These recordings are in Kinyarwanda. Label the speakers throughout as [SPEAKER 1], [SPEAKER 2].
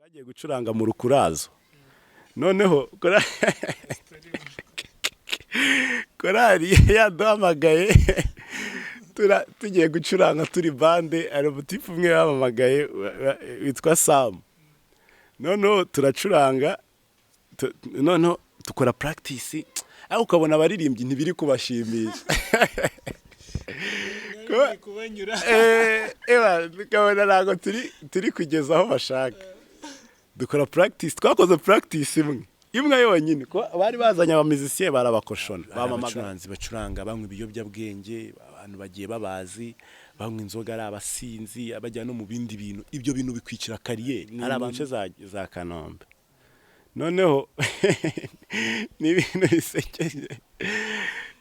[SPEAKER 1] twagiye gucuranga mu rukurazo noneho korari yaduhamagaye tugiye gucuranga turi bande ari umutifu umwe yamamagaye witwa Sam noneho turacuranga noneho tukora practice aho ukabona abaririmbyi ntibiri kubashimisha tukabona ntabwo turi kugeza aho bashaka dukora practice twakoze practice imwe yonyine ko bari bazanye abamizisiye barabakoshona bamamaganzi bacuranga banywa ibiyobyabwenge abantu bagiye babazi banywa inzoga ari abasinzi abajya no mu bindi bintu ibyo bintu bikwicira kariyeri ari abance za Kanombe noneho ni ibintu bisekeje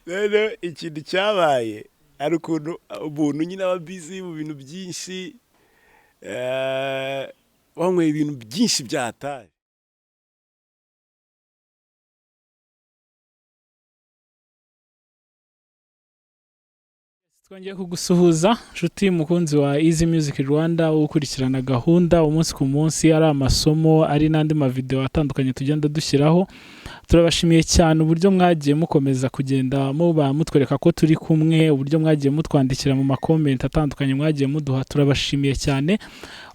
[SPEAKER 1] rero ikintu cyabaye ari ukuntu umuntu nyine aba busy mu bintu byinshi wanyweye ibintu byinshi byataye
[SPEAKER 2] twongeye kugusuhuza nshuti mukunzi wa Easy Music Rwanda ukurikirana gahunda umunsi ku munsi ari amasomo ari n'andi mavideo atandukanye tugenda dushyiraho turabashimiye cyane uburyo mwagiye mukomeza kugenda muba mutwereka ko turi kumwe uburyo mwagiye mutwandikira mu makomenti atandukanye mwagiye muduha turabashimiye cyane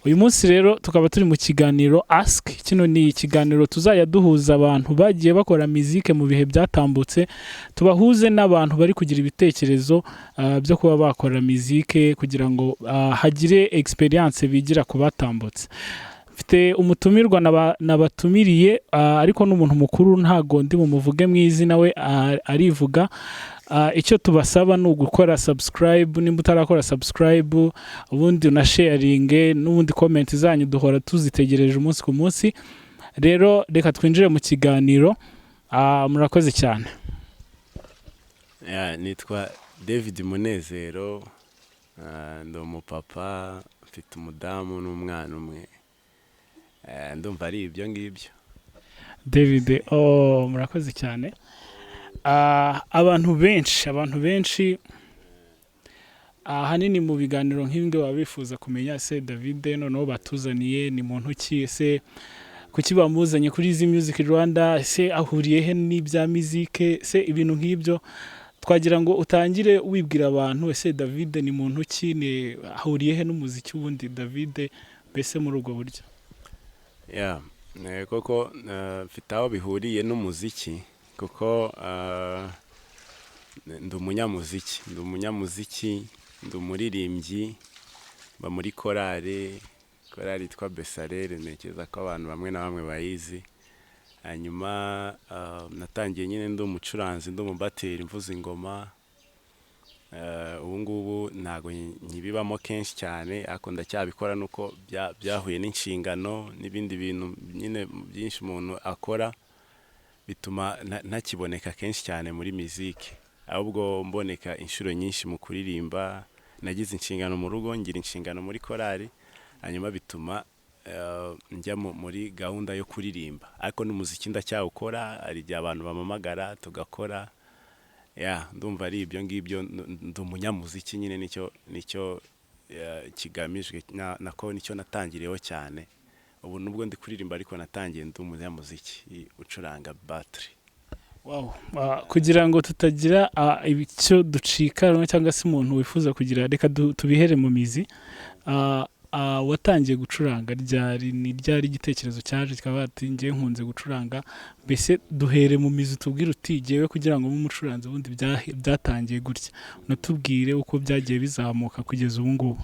[SPEAKER 2] uyu munsi rero tukaba turi mu kiganiro Ask kino ni ikiganiro tuzajya duhuza abantu bagiye bakora muzike mu bihe byatambutse tubahuze n'abantu bari kugira ibitekerezo byo kuba bakora muzike kugira ngo hagire experience bigira ku batambutse mfite umutumirwa nabatumiriye ariko n'umuntu mukuru ntago ndi bumuvuge mu izina we arivuga icyo tubasaba ni ugukora subscribe nimba utarakora subscribe ubundi una sharing n'ubundi comment zanyu duhora tuzitegereje umunsi ku munsi rero reka twinjire mu kiganiro murakoze cyane
[SPEAKER 1] nitwa David Munezero ndi umupapa mfite umudamu n'umwana umwe ndumva ari ibyo ngibyo
[SPEAKER 2] David murakoze cyane abantu benshi ahanini mu biganiro nk'ibyo baba bifuza kumenya se David noneho batuzaniye ni muntu ki se kuki bamuzanye kuri Easy Music Rwanda se ahuriye he n'ibya muzike se ibintu nk'ibyo twagira ngo utangire wibwira abantu ese David ni muntu ki ne ahuriye he n'umuziki wundi David bese muri ubwo buryo
[SPEAKER 1] koko mfite aho bihuriye n'umuziki kuko ndi umunyamuziki ndi umuririmbyi mba muri korari yitwa Besarere ntekereza ko abantu bamwe na bamwe bayizi hanyuma natangiye nyine ndi umucuranzi ndi umubateri mvuza ingoma ubu ngubu ntago nkibibamo kenshi cyane ariko ndacyabikora nuko byahuye n'inshingano n'ibindi bintu nyine byinshi umuntu akora bituma ntakiboneka kenshi cyane muri muziki ahubwo mboneka inshuro nyinshi mu kuririmba nagize inshingano mu rugo ngira inshingano muri korari hanyuma bituma njya muri gahunda yo kuririmba ariko n'umuziki ndacyawukora hari igihe abantu bamamagara tugakora ndumva ari ibyo ngibyo ndi umunyamuziki nyine nicyo kigamijwe nako nicyo natangiriyeho cyane ubu nubwo ndi kuririmba ariko natangiye ndi umunyamuziki ucuranga battery
[SPEAKER 2] kugira ngo tutagira icyo ducika cyangwa se umuntu wifuza kugira reka tubihere mu mizi watangiye gucuranga ryari igitekerezo cyaje kikaba ati ngiye nkunze gucuranga mbese duhere mu mizi tubwire utigewe kugira ngo umucuranzi ubundi byatangiye gutya unatubwire uko byagiye bizamuka kugeza ubu ngubu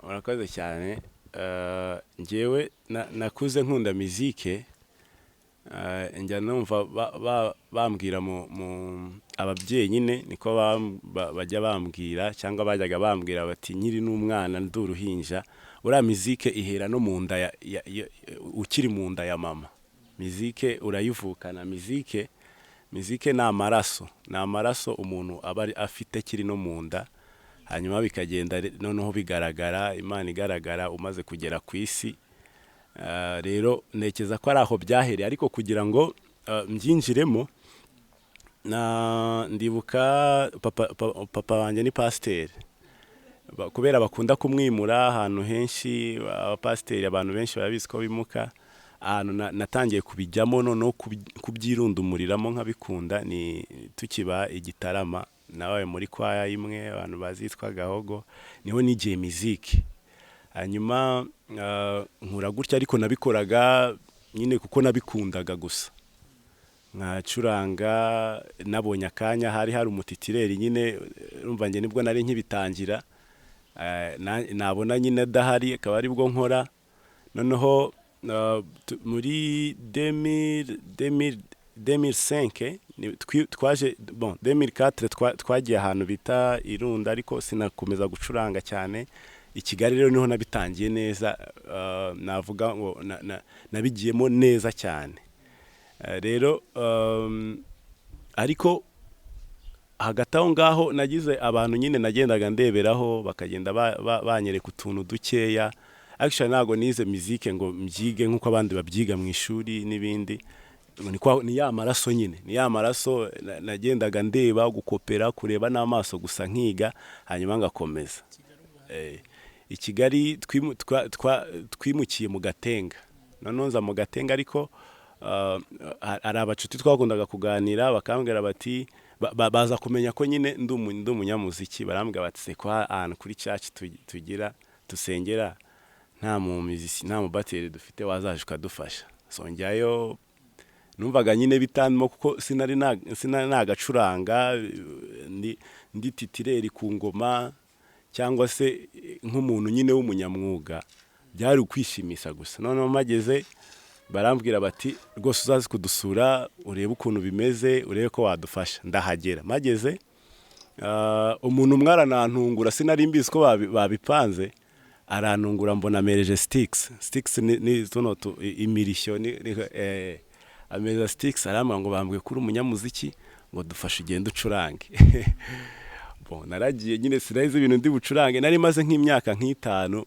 [SPEAKER 1] urakoze cyane ngewe nakuze nkunda muzike njya numva bambwira mu ababyeyi nyine niko bajya bambwira cyangwa bajyaga bambwira bati nyiri n'umwana ndi uruhinja uriya muzike ihera no mu nda ukiri mu nda ya mama muzike urayivukana muzike ni amaraso umuntu aba afite kiri no mu nda hanyuma bikagenda noneho bigaragara Imana igaragara umaze kugera ku isi rero nekeza ko ari aho byahereye ariko kugira ngo mbyinjiremo ndibuka papa wanjye ni pasiteri kubera bakunda kumwimura ahantu henshi, abapasiteri abantu benshi barabizi ko bimuka. Ahantu natangiye kubijyamo no kubyirundumuriramo nkabikunda ni tukiba Igitaramo, nawe muri kwaya imwe abantu bazitwa Gahogo, niho nigiye muziki. Hanyuma nkura gutya, ariko nabikoraga nyine kuko nabikundaga gusa, nkacuranga. Nabonye akanya, hari umutitireri nyine, urumva nge nibwo nari nkibitangira, nabona nyine adahari, akaba ari bwo nkora. Noneho muri 2005 twaje 2004 twagiye ahantu bita Irunda, ariko sinakomeza gucuranga cyane. I Kigali rero niho nabitangiye neza, navuga ngo nabigiyemo neza cyane. Rero ariko hagati aho ngaho nagize abantu nyine nagendaga ndeberaho, bakagenda banyereka utuntu dukeya. Actually ntago nize muziki ngo mbyige nk'uko abandi babyiga mu ishuri n'ibindi. Ni ya maraso nyine, ni ya maraso nagendaga ndeba, gukopera, kureba n'amaso gusa nkiga, hanyuma ngakomeza. I Kigali twimukiye mu Gatenga. Noneho nza mu Gatenga, ariko ari abacuti twakundaga kuganira, bakambwira bati baza kumenya ko nyine ndi umunyamuziki. Barambwira bati se ko ahantu kuri church tugira tusengera nta muziki, nta mubateri dufite, wazaje ukadufasha. So njyayo, numvaga nyine bitandimo kuko sinari nagacuranga, ndi titireri ku ngoma cyangwa se nk'umuntu nyine w'umunyamwuga. Byari ukwishimisha gusa. Noneho mageze barambwira bati rwose uzazi kudusura urebe ukuntu bimeze, urebe ko wadufasha. Ndahagera, mageze umuntu umwe aranantungura, sinari mbizi ko babipanze. Arantungura, mbona mereje sticks ni tuno imirishyo, ameza sticks. Arambwira ngo bambwiye kuri umunyamuziki, ngo dufashe ugende ucurange. Naragiye nyine sinayize ibintu ndi bucurange. Nari maze nk'imyaka 5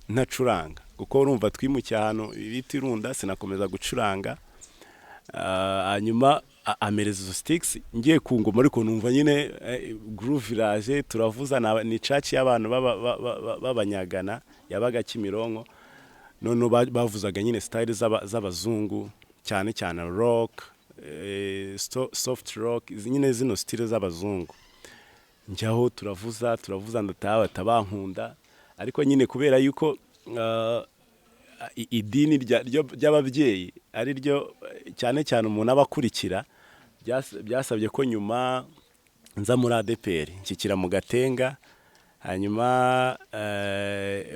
[SPEAKER 1] ntacuranga, kuko urumva twimukiye ahantu bita Irunda, sinakomeza gucuranga. Hanyuma amereza izo sticks, ngiye ku ngoma, ariko numva nyine groove iraje, turavuza. Ni church y'abantu b'abanyagana yabaga Kimironko. None bavuzaga nyine style z'abazungu, cyane cyane rock, soft rock, nyine zino style z'abazungu. Njyaho turavuza ndataha tabankunda. Ariko nyine kubera yuko idini ry'ababyeyi ari ryo cyane cyane umuntu abakurikira, byasabye ko nyuma nza muri ADPR, nshyikira mu Gatenga. Hanyuma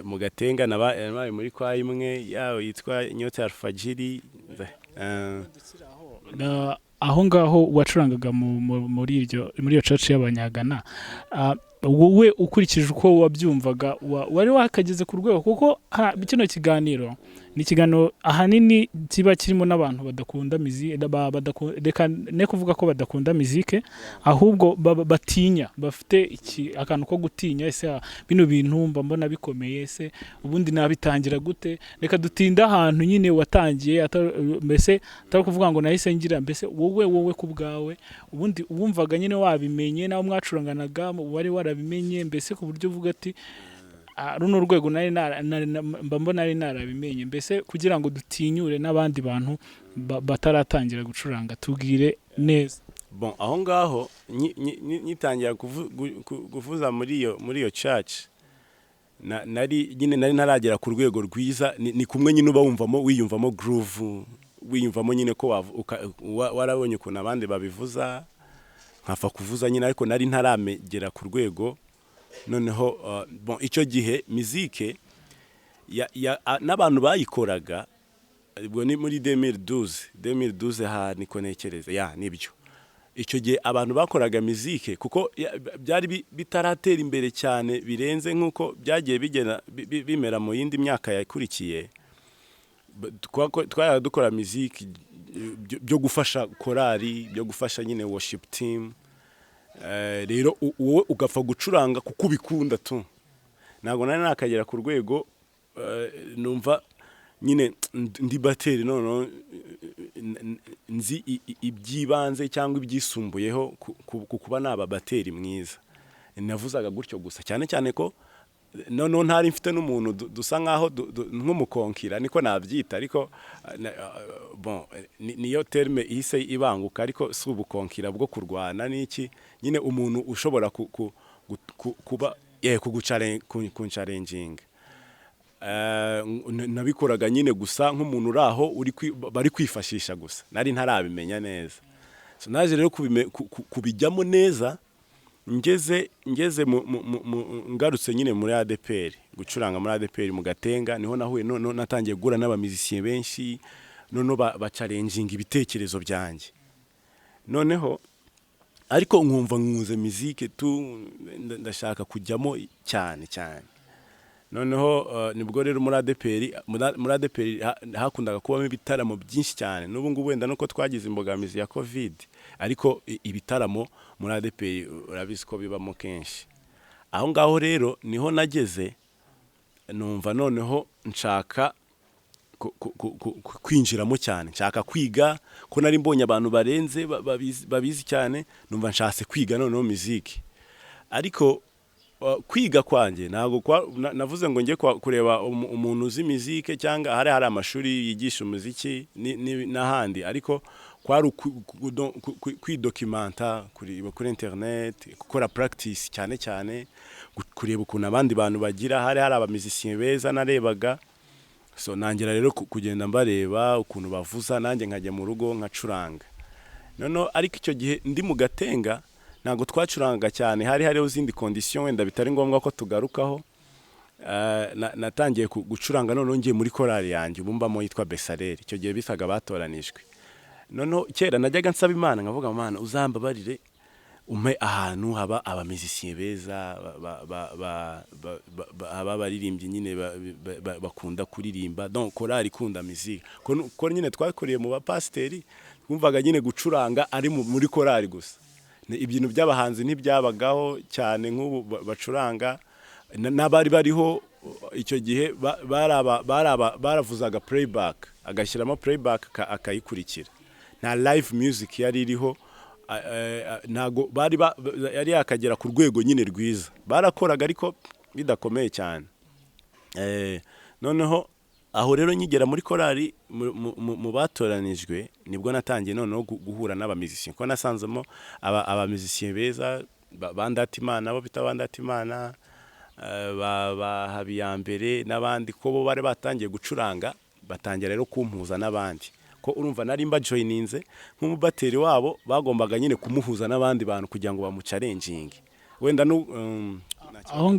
[SPEAKER 1] mu Gatenga nabaye muri kwa imwe yaho yitwa Nyota Alfajiri.
[SPEAKER 2] Aho ngaho wacurangaga muri iyo church y'abanyagana. Wowe ukurikije uko wabyumvaga, wari wakageze ku rwego, kuko kino kiganiro ni ikiganiro ahanini kiba kirimo n'abantu badakunda muziki, reka ne kuvuga ko badakunda muziki, ahubwo batinya, bafite akantu ko gutinya. Ese bino bintu mba mbona bikomeye, ese ubundi nabitangira gute? Reka dutinda ahantu nyine watangiye, mbese atari kuvuga ngo nahise ngira, mbese wowe ku bwawe ubundi wumvaga nyine wabimenye, nawe mwacuranganaga wari warabimenye, mbese ku buryo uvuga ati runo rwego mba mbona ari narabimenye, mbese kugira ngo dutinyure n'abandi bantu bataratangira gucuranga. Tubwire neza.
[SPEAKER 1] Aho ngaho nyitangira kuvuza muri iyo church, nari ntaragera ku rwego rwiza. Ni kumwe nyine uba wiyumvamo groove, wiyumvamo nyine ko warabonye ukuntu abandi babivuza, nkafa kuvuza nyine, ariko nari ntaramegera ku rwego. Noneho icyo gihe muzike n'abantu bayikoraga, ubwo ni muri 2012 niko nekereza, nibyo. Icyo gihe abantu bakoraga muzike, kuko byari bitaratera imbere cyane birenze nk'uko byagiye bimera mu yindi myaka yakurikiye. Twari dukora muziki byo gufasha korali, byo gufasha nyine worship team. Rero wowe ugapfa gucuranga kuko ubikunda tu. Ntabwo nari nakagera ku rwego numva nyine ndi bateri, none nzi ibyibanze cyangwa ibyisumbuyeho kuba naba bateri mwiza. Navuzaga gutyo gusa, cyane cyane ko noneho ntari mfite n'umuntu dusa nkaho nk'umukonkira niko nabyita ariko bon niyo terme ihise ibanguka ariko si ubukonkira bwo kurwana n'iki nyine umuntu ushobora kuba kunsharenjinga nabikoraga nyine gusa nk'umuntu uraho bari kwifashisha gusa nari ntarabimenya neza so naje rero kubijyamo neza ngeze ngarutse nyine muri ADPR gucuranga muri ADPR mu Gatenga niho nahuye natangiye gura n'abamizisiye benshi noneho bacarenjinga ibitekerezo byanjye noneho ariko nkumva nkuze muzike ndashaka kujyamo cyane noneho nibwo rero muri ADPR hakundaga kubamo ibitaramo byinshi cyane n'ubu ngubu wenda nuko twagize imbogamizi ya covid ariko ibitaramo muri ADPR urabizi ko bibamo kenshi aho ngaho rero niho nageze numva noneho nshaka kwinjiramo cyane nshaka kwiga ko nari mbonye abantu barenze babizi cyane numva nshatse kwiga noneho muziki ariko kwiga kwanjye ntago navuze ngo njye kureba umuntu uzi muziki cyangwa hari amashuri yigisha umuziki n'ahandi ariko kwari kwidokimenta kuri internet gukora practice cyane kureba ukuntu abandi bantu bagira hari abamizisiye beza narebaga so nangira rero kugenda mbareba ukuntu bavuza nanjye nkajya mu rugo nkacuranga noneho ariko icyo gihe ndi mu Gatenga ntago twacuranga cyane hariho izindi condition wenda bitari ngombwa ko tugarukaho natangiye gucuranga noneho ngiye muri korali yanjye ubumbamo yitwa Besareri icyo gihe bisaga batoranijwe noneho kera najyaga nsaba Imana nkavuga Imana uzambabarire umpe ahantu haba abamizisiye beza aba baririmbyi nyine bakunda kuririmba donc korali ikunda muzika ko nyine twakoreye mu bapasteri twumvaga nyine gucuranga ari muri korali gusa ibintu by'abahanzi ntibyabagaho cyane nk'ubu bacuranga n'abari bariho icyo gihe baravuzaga playback agashyiramo playback akayikurikira nta live music yari iriho ntago yari yakagera ku rwego nyine rwiza barakoraga ariko bidakomeye cyane noneho aho rero nyigera muri korali mu batoranijwe nibwo natangiye noneho guhura n'abamizisiye ko nasanzemo abamizisiye beza bandatimana abo bita bandatimana habiyambere n'abandi ko bo bari batangiye gucuranga batangira rero kumpuza n'abandi ko urumva nari mba joininze nk'umubateri wabo bagombaga nyine kumuhuza n'abandi bantu kugira ngo bamucarenjinge wenda
[SPEAKER 2] aho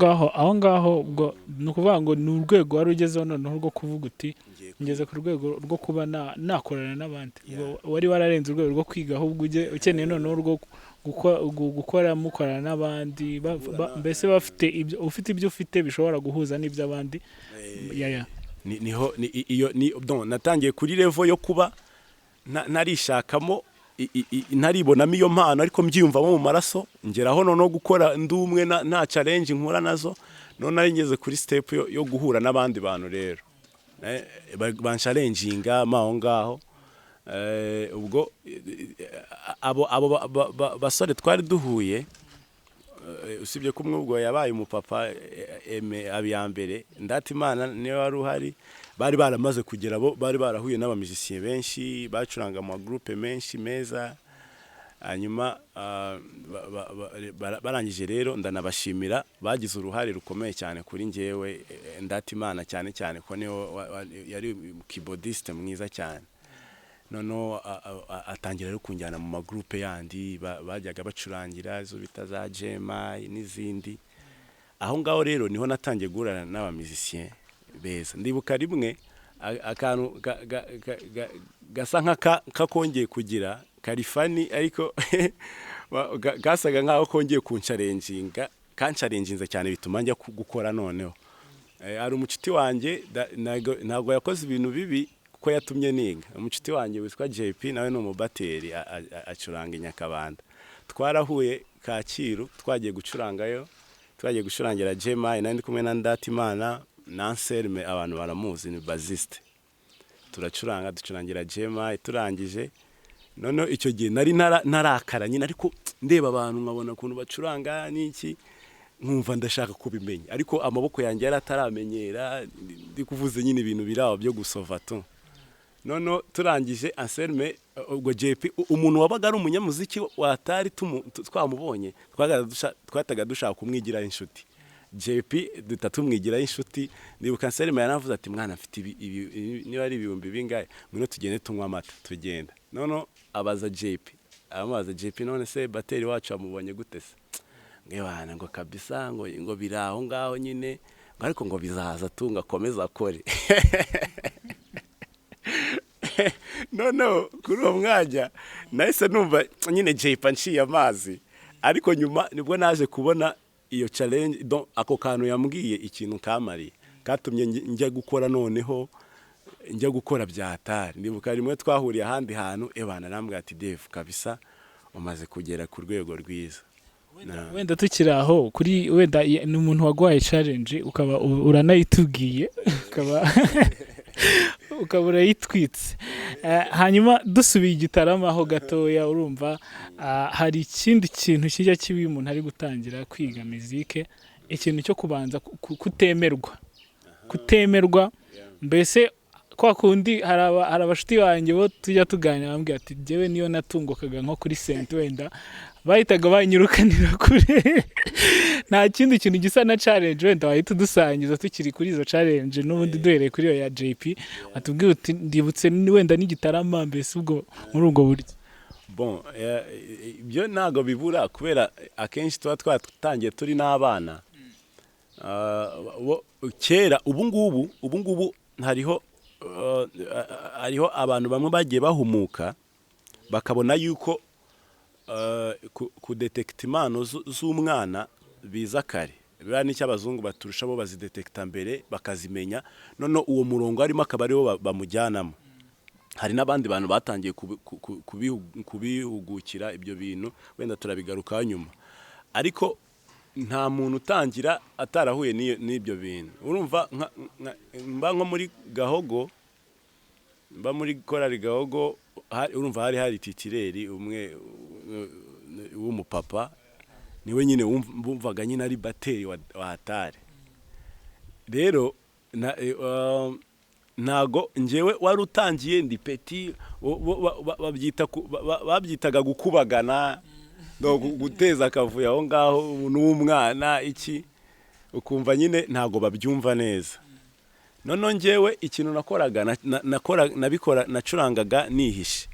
[SPEAKER 2] ngaho ubwo nukuvuga ngo ni urwego wari ugezeho noneho rwo kuvuga uti ngeze ku rwego rwo kuba nakorana n'abandi wari wararenze urwego rwo kwiga ahubwo ukeneye noneho rwo gukora mukorana n'abandi mbese ufite ibyo ufite bishobora guhuza n'iby'abandi
[SPEAKER 1] niho natangiye kuri level yo kuba narishakamo ntaribonamo iyo mpano ariko mbyiyumvamo mu maraso ngeraho noneho gukora ndumwe nta challenge nkura nazo none nari ngeze kuri step yo guhura n'abandi bantu rero banshalenginga aho ngaho ubwo abo basore twari duhuye usibye ko umwe ubwo yabaye umupapa abiyambere ndatimana niyo wari uhari bari baramaze kugera bo bari barahuye n'abamizisiye benshi bacuranga mu groupe menshi meza hanyuma barangije rero ndanabashimira bagize uruhare rukomeye cyane kuri njyewe ndatimana cyane ko niyo yari keyboardiste mwiza cyane noneho atangira rero kunjyana mu magroupe yandi bajyaga bacurangira izo bita za Jema n'izindi aho ngaho rero niho natangiye guhura n'abamizisiye beza ndibuka rimwe akantu gasa nk'akongeye kugira karifani ariko gasaga nk'aho kongeye kunsharenjinga kansharenjinze cyane bituma njya gukora noneho ari umucuti wanjye ntabwo yakoze ibintu bibi ko yatumye niga umucuti wanjye witwa JP nawe ni umubateri acuranga inyakabanda twarahuye Kacyiru twagiye gucurangayo twagiye gucurangira Jema nandi kumwe na Ndatimana Nanselme abantu baramuzi ni bassiste ducurangira Jema turangije noneho icyo gihe nari narakara nyine ariko ndeba abantu nkabona ukuntu bacuranga n'iki nkumva ndashaka kubimenya ariko amaboko yanjye yari ataramenyera ndi kuvuze nyine ibintu biraho byo gusova to nono turangije Anselme ubwo JP umuntu wabaga ari umunyamuziki watari twamubonye twataga dushaka kumwigira inshuti JP tumwigira inshuti ndibuka Anselme yanavuze ati mwana afite niba ari ibihumbi bingahe ngwino tugende tunywa amata tugenda nono abaza JP none se bateri wacu amubonye gute se ngewana ngo kabisa ngo biraho ngaho nyine ariko ngo bizaza tunga komeza akore no kuri uwo mwanya nahise numva nyine JP nciye amazi ariko nyuma nibwo naje kubona iyo challenge ako kantu yambwiye ikintu kamariye katumye njya gukora noneho njya gukora bya hatari ndibuka rimwe twahuriye ahandi hantu ebana nambwira ati Dave kabisa umaze kugera ku rwego rwiza
[SPEAKER 2] wenda tukiri aho kuri wenda ni umuntu waguhaye challenge ukaba uranayitubwiye ukaba urayitwitse hanyuma dusubiye igitaramo aho gatoya urumva hari ikindi kintu kijya kibi umuntu ari gutangira kwiga muzike ikintu cyo kubanza kutemerwa mbese kwa kundi hari abashuti banjye bo tujya tuganira bambwira ati jewe niyo natungukaga nko kuri sent wenda bahitaga banyirukanira kure nta kindi kintu gisa na challenge wenda wahita dusangiza tukiri kuri izo challenge n'ubundi duhereye kuri iyo ya JP atubwiye uti ndibutse wenda n'igitaramo mbese ubwo muri ubwo buryo
[SPEAKER 1] bon ibyo ntago bibura kubera akenshi tuba twatangiye turi n'abana kera ubu ngubu hariho abantu bamwe bagiye bahumuka bakabona yuko kudetekta impano z'umwana biza kare biba n'icyo abazungu baturusha bo bazidetekta mbere bakazimenya none uwo murongo arimo akaba ariwo bamujyanamo hari n'abandi bantu batangiye kubihugukira ibyo bintu wenda turabigarukaho nyuma ariko nta muntu utangira atarahuye n'ibyo bintu urumva mba nko muri Gahogo mba muri korali Gahogo urumva hari titireri umwe w'umupapa niwe nyine wumvaga nyine ari bateri wa hatari rero ntago njyewe wari utangiye ndi peti babyitaga gukubagana no guteza akavuyo aho ngaho n'umwana iki ukumva nyine ntago babyumva neza none njyewe ikintu nabikora nacurangaga nihishe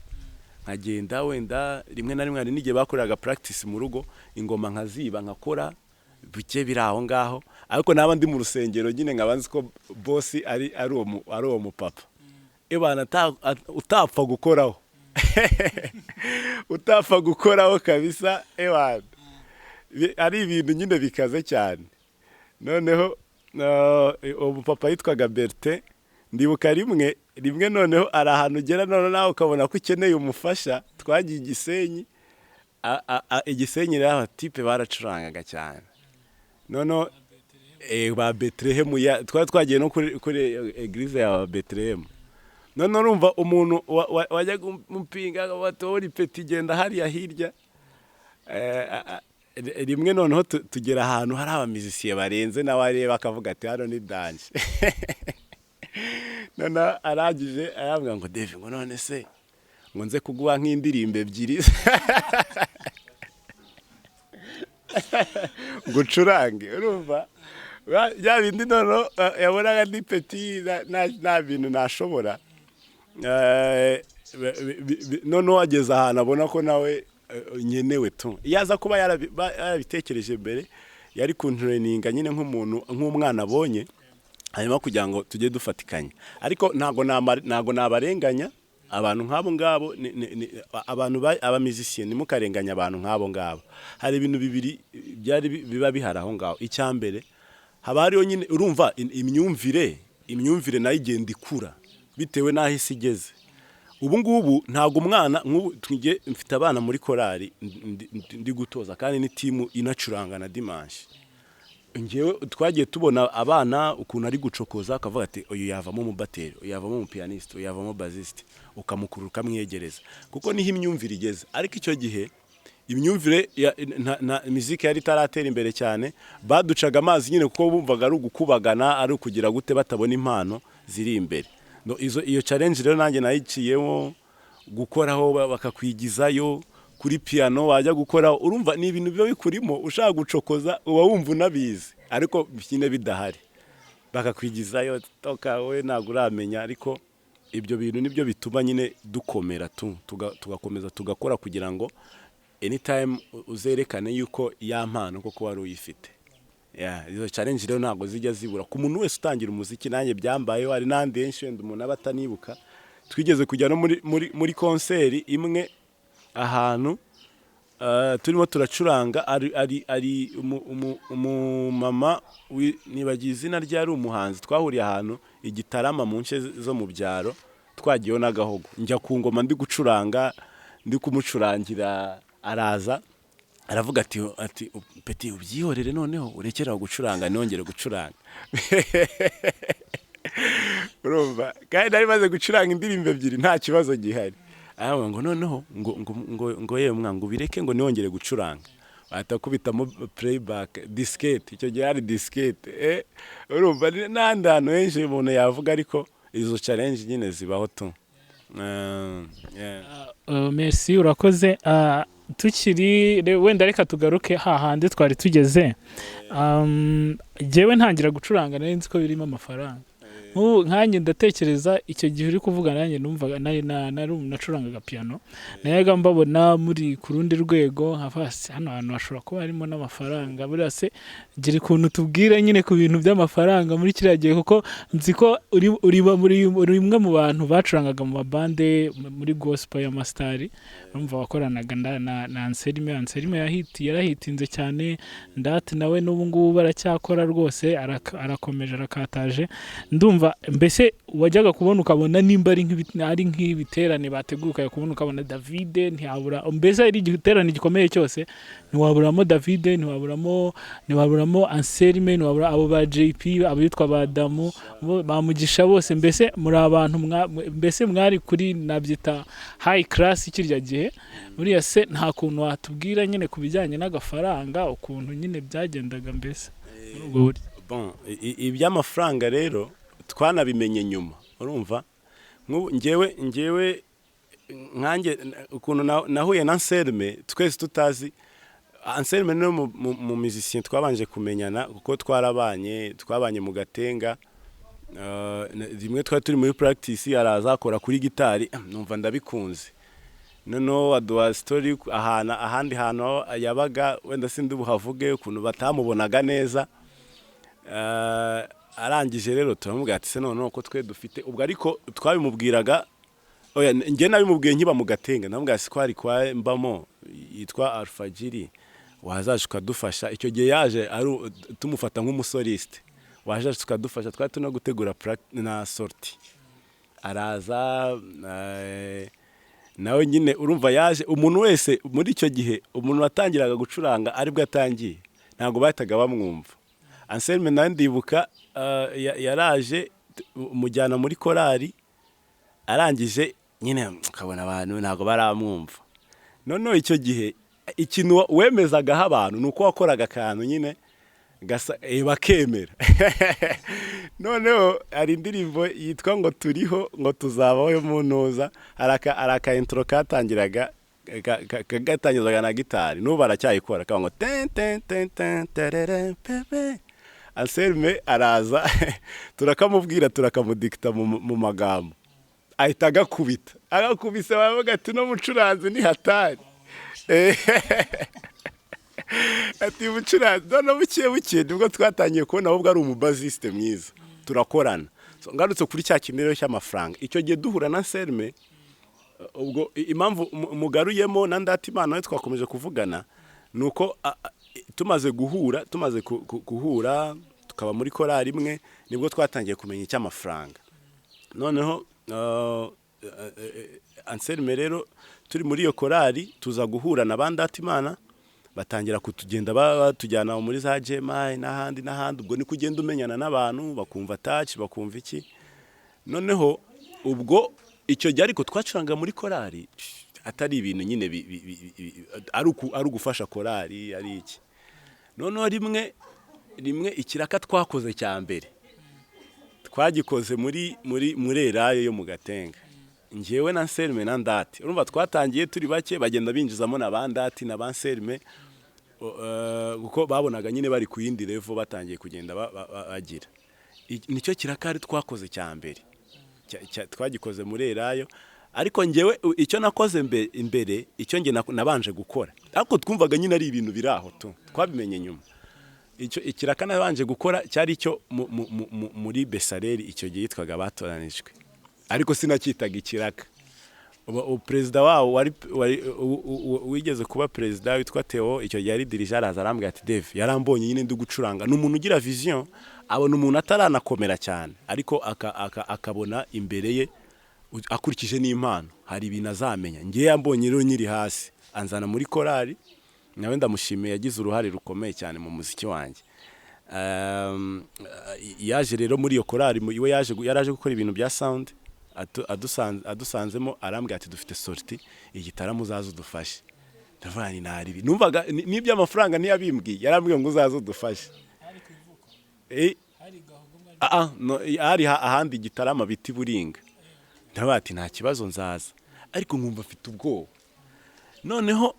[SPEAKER 1] nkagenda wenda rimwe na rimwe hari n'igihe bakoraga practice mu rugo ingoma nkaziba nkakora buke biraho ngaho ariko naba ndi mu rusengero nyine nkabanzi ko boss ari uwo mupapa ebana utapfa gukoraho utapfa gukoraho kabisa ebana ari ibintu nyine bikaze cyane noneho umupapa yitwaga Bertin ndibuka rimwe noneho ari ahantu ugera none nawe ukabona ko ukeneye umufasha twagiye Igisenyi rero abatipe baracurangaga cyane noneho ba Bethlehem twari twagiye no kuri eglise ya Bethlehem none urumva umuntu wajya gumpinga batori peti genda hariya hirya rimwe noneho tugera ahantu hari abamizisiye barenze n'abareba akavuga ati hano ni danje none aragije arambwira ngo Dave ngo none se ngo nze kuguha nk'indirimbo ebyiri gucurange urumva ya bindi noneho yabonaga ndi peti nta bintu nashobora none wageze ahantu abona ko nawe nyenewe tu yaza kuba yarabitekereje mbere yari kuntureninga nyine nk'umwana abonye hanyuma kugira ngo tujye dufatikanya ariko ntago nabarenganya abantu nk'abo ngabo abantu abamizisiye nimukarenganya abantu nk'abo ngabo hari ibintu bibiri byari biba bihari aho ngaho icyambere haba hariho nyine urumva imyumvire nayo igenda ikura bitewe n'aho isi igeze ubu ngubu ntago umwana twige mfite abana muri korali ndi gutoza kandi ni timu inacuranga na dimanche ngewe twagiye tubona abana ukuntu ari gucokoza akavuga ati uyu yavamo umubateri uyu yavamo umupianiste uyu yavamo basiste ukamukurura ukamwegereza kuko niho imyumvire igeze ariko icyo gihe imyumvire na muziki yari itaratera imbere cyane, baducaga amazi nyine kuko bumvaga ari ugukubagana, ari ukugira gute batabona impano ziri imbere. No, iyo challenge rero nanjye nayiciyemo, gukoraho bakakwigizayo kuri piano, wajya gukora urumva ni ibintu biba bikurimo, ushaka gucokoza uba wumva unabizi ariko nyine bidahari, bakakwigizayo toka we ntabwo uramenya. Ariko ibyo bintu nibyo bituma nyine dukomera tugakomeza tugakora kugira ngo anytime uzerekane yuko ya mpano koko wari uyifite. Izo challenge rero ntabwo zijya zibura ku muntu wese utangira umuziki. Nanjye byambayeho, hari n'andi henshi wenda umuntu aba atanibuka. Twigeze kujya no muri konseri imwe ahantu turimo turacuranga, ari umumama nibagiye izina rye, ari umuhanzi. Twahuriye ahantu Igitaramo mu nce zo mu byaro, twagiyeho n'agahogo, njya ku ngoma ndi gucuranga, ndi kumucurangira, araza aravuga ati peti ubyihorere noneho urekera gucuranga nongere gucuranga. Urumva kandi nari maze gucuranga indirimbo ebyiri nta kibazo gihari. Aho ngo noneho ngo yewe mwangu bireke ngo niongere gucuranga, atakubitamo playback diskette. Icyo gihe hari diskette. Urumva n'andano henshi umuntu yavuga, ariko izo challenge nyine zibaho tu.
[SPEAKER 2] Merci, urakoze. Tukiri wenda reka tugaruke hahandi twari tugeze. Jewe ntangira gucuranga nari nzi ko birimo amafaranga. Nkanjye ndatekereza icyo gihe uri kuvuga nanjye numvaga nacurangaga piano, nayaga mbabona muri ku rundi rwego, hafasi hano hantu hashobora kuba harimo n'amafaranga. Buriya se gira ukuntu tubwira nyine ku bintu by'amafaranga muri kiriya gihe, kuko nzi ko uri umwe mu bantu bacurangaga mu mabande muri gospel y'amastari. Urumva wakoranaga na Anselme yarahitinze cyane, ndate nawe n'ubu ngubu baracyakora rwose, arakomeje arakataje. Ndumva mbese wajyaga kubona ukabona nimba ari nk'ibiterane bateguka kubona ukabona David ntiyabura, mbese ari igiterane gikomeye cyose ntiwaburamo David, ntiwaburamo Anselme, ntiwabura abo ba JP, abitwa badamu, bamugisha bose. Mbese muri abantu mbese mwari kuri nabyita high class kirya gihe. Buriya se nta kuntu watubwira nyine kubijyanye n'agafaranga ukuntu nyine byagendaga mbese ubwo buryo?
[SPEAKER 1] Bon, iby'amafaranga rero twanabimenye nyuma. Urumva njyewe nkanjye ukuntu nahuye na Anselme, twese tutazi Anselme no mu musicien twabanje kumenyana kuko twabanye mu Gatenga. Rimwe twari turi muri practice, araza akora kuri gitari, numva ndabikunze. Noneho aduha story ahandi hantu yabaga, wenda sindi buhavuge ukuntu batamubonaga neza. Arangije rero turamubwira ati se noneho ko twe dufite ubwo, ariko twabimubwiraga njye nabimubwiye nkiba mu Gatenga, namubwira si kwari kwa mbamo yitwa Alfajiri, wazaje ukadufasha. Icyo gihe yaje tumufata nk'umusoliste, waje ukadufasha, twari tuno gutegura na sortie. Araza nawe nyine urumva yaje. Umuntu wese muri icyo gihe, umuntu watangiraga gucuranga aribwo atangiye, ntabwo bahitaga bamwumva. Anselme nandibuka yaraje mujyana muri korali, arangije nyine ukabona abantu ntabwo baramwumva. Noneho icyo gihe ikintu wemezagaho abantu ni uko wakoraga akantu nyine bakemera. Noneho hari indirimbo yitwa ngo turiho ngo tuzabaho yo mu ntuza, araka intro katangiraga kagatangizaga na gitari, n'ubu baracyayikora ngo ten ten ten ten terere pepe. Anselme araza turakamubwira, turakamudikita mu magambo, ahita agakubise bavuga ati no mucuranzi ni hatari. Ati mucuranzi no buke nibwo twatangiye kubona ahubwo ari umubaziste mwiza, turakorana. Ngarutse kuri cya kinero cy'amafaranga, icyo gihe duhura na Anselme, ubwo impamvu mugaruyemo na Ndatimana we twakomeje kuvugana nuko tumaze guhura tukaba muri korali imwe, nibwo twatangiye kumenya icy'amafaranga. Noneho Anselme rero turi muri iyo korali tuza guhura na Ndatimana, batangira kutugenda batujyana muri za GMI n'ahandi. Ubwo ni kugenda umenyana n'abantu, bakumva touch, bakumva iki. Noneho ubwo icyo gihe ariko twacuranga muri korali, atari ibintu nyine ari ugufasha korari ari iki. Noneho rimwe ikiraka twakoze cya mbere twagikoze muri erayo yo mu Gatenga, njyewe na Anselme na Ndati. Urumva twatangiye turi bake, bagenda binjizamo na Bandati na Anselme kuko babonaga nyine bari ku yindi level, batangiye kugenda bagira. Nicyo kirakari twakoze cya mbere twagikoze muri erayo. Ariko njyewe icyo nakoze imbere, icyo nge nabanje gukora, ariko twumvaga nyine ari ibintu biraho twabimenye nyuma. Icyo ikiraka nabanje gukora cyari cyo muri Besareri, icyo gihe yitwaga batoranijwe, ariko sinacyitaga ikiraka. Perezida wawo wigeze kuba perezida witwa Theo, icyo gihe ari dirija, araza arambwira ati Dave, yarambonye nyine ndi gucuranga. Ni umuntu ugira vision, abona umuntu ataranakomera cyane ariko akabona imbere ye akurikije n'impano hari ibintu azamenya. Ngiye yambonye rero nyiri hasi, anzana muri korari, nawe ndamushimiye, yagize uruhare rukomeye cyane mu muziki wanjye. Yaje rero muri iyo korari, iwe yaraje gukora ibintu bya sound, adusanzemo arambwira ati dufite sorti Igitaramo, uzaza udufashe. Ndavuga ni naribi, numvaga n'ibyo amafaranga ntiyabimbwiye, yarambwiye ngo uzaza udufashe. Hari ahandi Igitaramo biti Buringa. Ndavuga ati nta kibazo nzaza, ariko nkumva afite ubwoba. Noneho